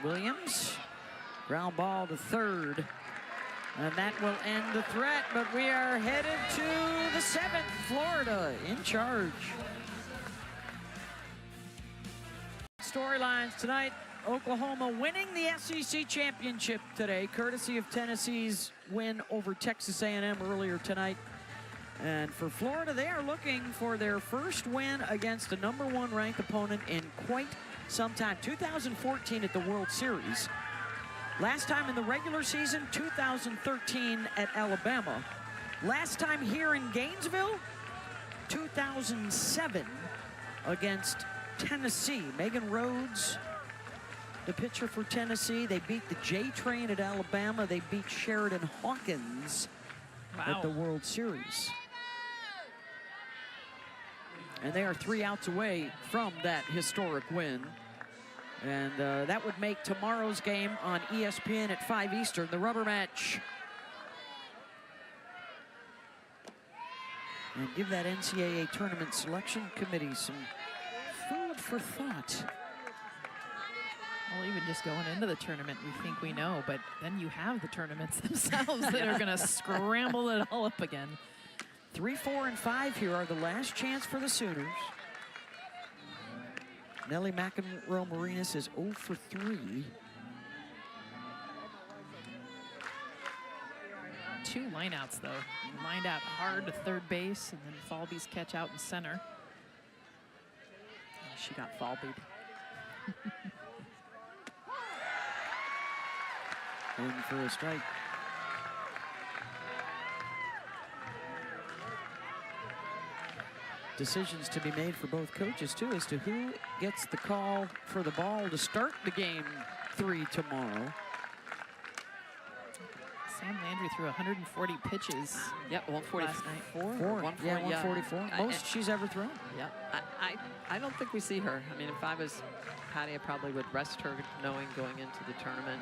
Williams, ground ball to third. And that will end the threat, but we are headed to the 7th. Florida in charge. Storylines tonight. Oklahoma winning the SEC championship today, courtesy of Tennessee's win over Texas A&M earlier tonight. And for Florida, they are looking for their first win against a #1 ranked opponent in quite some time. 2014 at the World Series. Last time in the regular season, 2013 at Alabama. Last time here in Gainesville, 2007 against Tennessee. Megan Rhodes, the pitcher for Tennessee. They beat the J-Train at Alabama. They beat Sheridan Hawkins at the World Series. And they are 3 outs away from that historic win. And that would make tomorrow's game on ESPN at 5 Eastern, the rubber match. And give that NCAA tournament selection committee some food for thought. Well, even just going into the tournament, we think we know, but then you have the tournaments themselves that are going to scramble it all up again. 3, 4, and 5 here are the last chance for the Sooners. Nellie McEnroe-Marinas is 0 for 3. 2 lineouts, though. Lined out hard to third base, and then Falby's catch out in center. She got Falbied. In for a strike. Decisions to be made for both coaches, too, as to who gets the call for the ball to start the game 3 tomorrow. Sam Landry threw 140 pitches. Yep, 144. 144. Most she's ever thrown. Yep. I don't think we see her. I mean, if I was Patty, I probably would rest her knowing going into the tournament.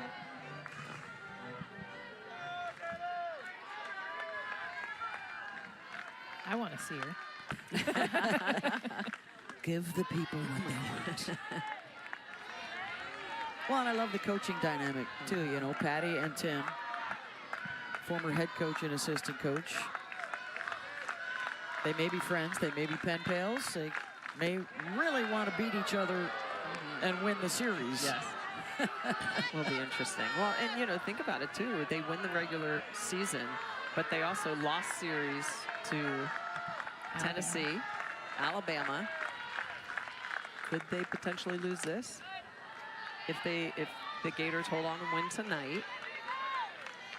I want to see her. Give the people what they want. Well, and I love the coaching dynamic, too. You know, Patty and Tim, former head coach and assistant coach. They may be friends. They may be pen pals. They may really want to beat each other and win the series. Yes. Will be interesting. Well, and, you know, think about it, too. They win the regular season, but they also lost series to Tennessee, Alabama. Could they potentially lose this if the Gators hold on and win tonight?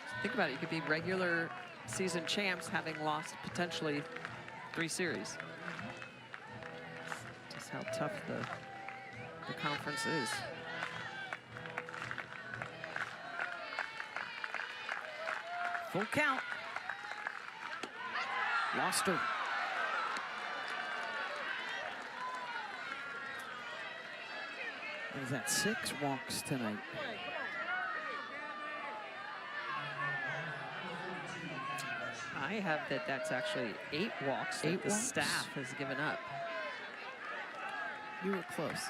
So think about it. You could be regular season champs having lost potentially 3 series. Just how tough the conference is. Full count. Lost her. What is that, 6 walks tonight? I have that's actually 8 walks that the staff has given up. You were close.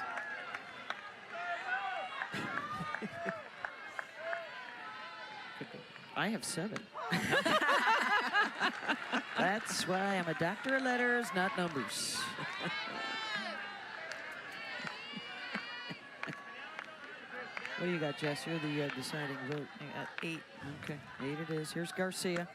I have 7. That's why I'm a doctor of letters, not numbers. What do you got, Jess? You're the deciding vote. I got 8. Okay, 8 it is. Here's Garcia.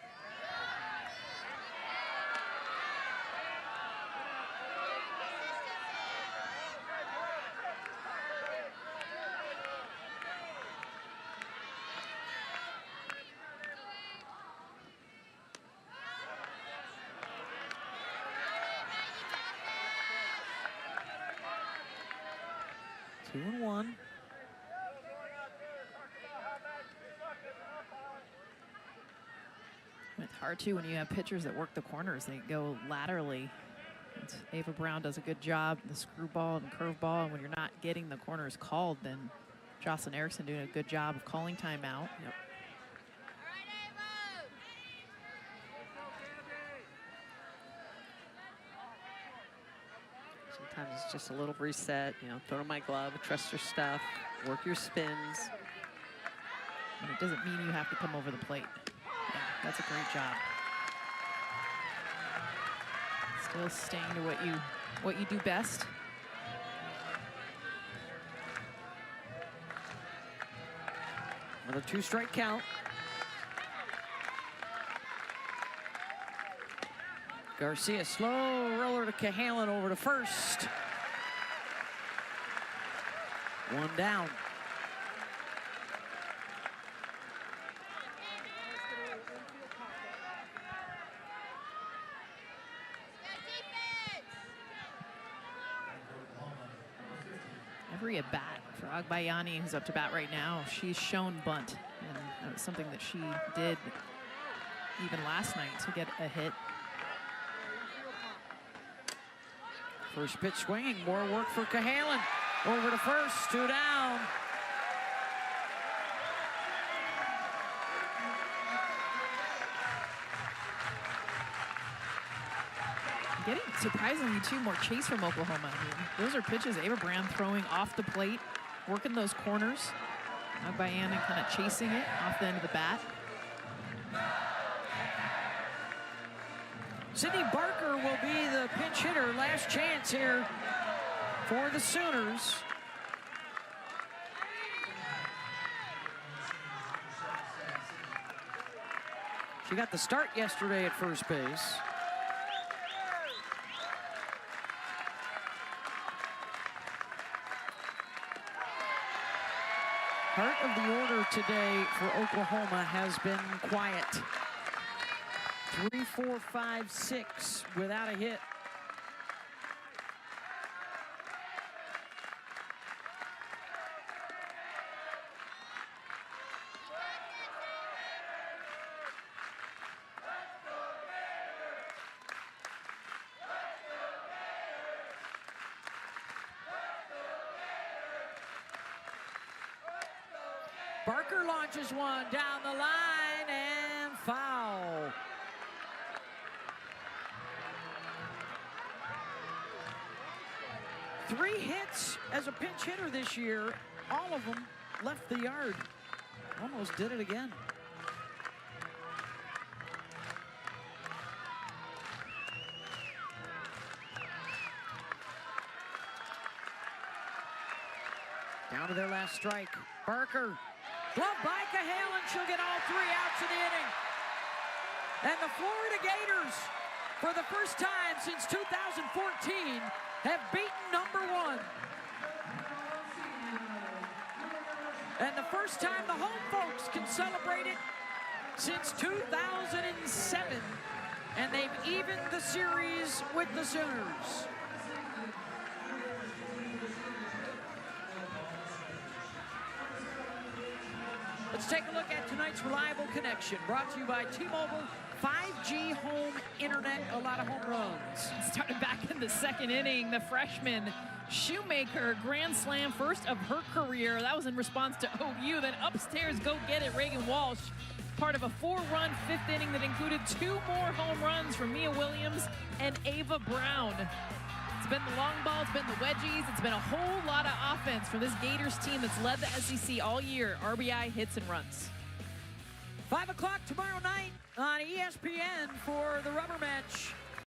Two and 1. hard too when you have pitchers that work the corners. They go laterally. And Ava Brown does a good job, the screwball and curveball. And when you're not getting the corners called, then Jocelyn Erickson doing a good job of calling timeout. Yep. Sometimes it's just a little reset, you know, throw to my glove, trust your stuff, work your spins. And it doesn't mean you have to come over the plate. Yeah, that's a great job. Still staying to what you do best. Another 2-strike count. Garcia, slow roller to Cahalan over to first. 1 down. Every at bat for Agbayani, who's up to bat right now, she's shown bunt, and that was something that she did even last night to get a hit. First pitch swinging, more work for Cahalan. Over to first, 2 down. Getting surprisingly more chase from Oklahoma. I mean, those are pitches Ava Brown throwing off the plate, working those corners. Agbayani kind of chasing it off the end of the bat. Sydney Barker will be the pinch hitter. Last chance here for the Sooners. She got the start yesterday at first base. Heart of the order today for Oklahoma has been quiet. 3, 4, 5, 6 without a hit. Barker launches one down the line and foul. Three hits as a pinch hitter this year. All of them left the yard. Almost did it again. Down to their last strike. Barker. Glove by Cahalan. She'll get all 3 outs in the inning. And the Florida Gators, for the first time since 2014, have beaten #1. And the first time the home folks can celebrate it since 2007. And they've evened the series with the Sooners. Let's take a look at tonight's Reliable Connection, brought to you by T-Mobile 5G home internet, a lot of home runs. Started back in the 2nd inning, the freshman Shoemaker, grand slam, first of her career. That was in response to OU. Then upstairs, go get it, Reagan Walsh. Part of a 4-run 5th inning that included 2 more home runs from Mia Williams and Ava Brown. It's been the long ball, it's been the wedgies, it's been a whole lot of offense from this Gators team that's led the SEC all year. RBI, hits, and runs. 5 o'clock tomorrow night on ESPN for the rubber match.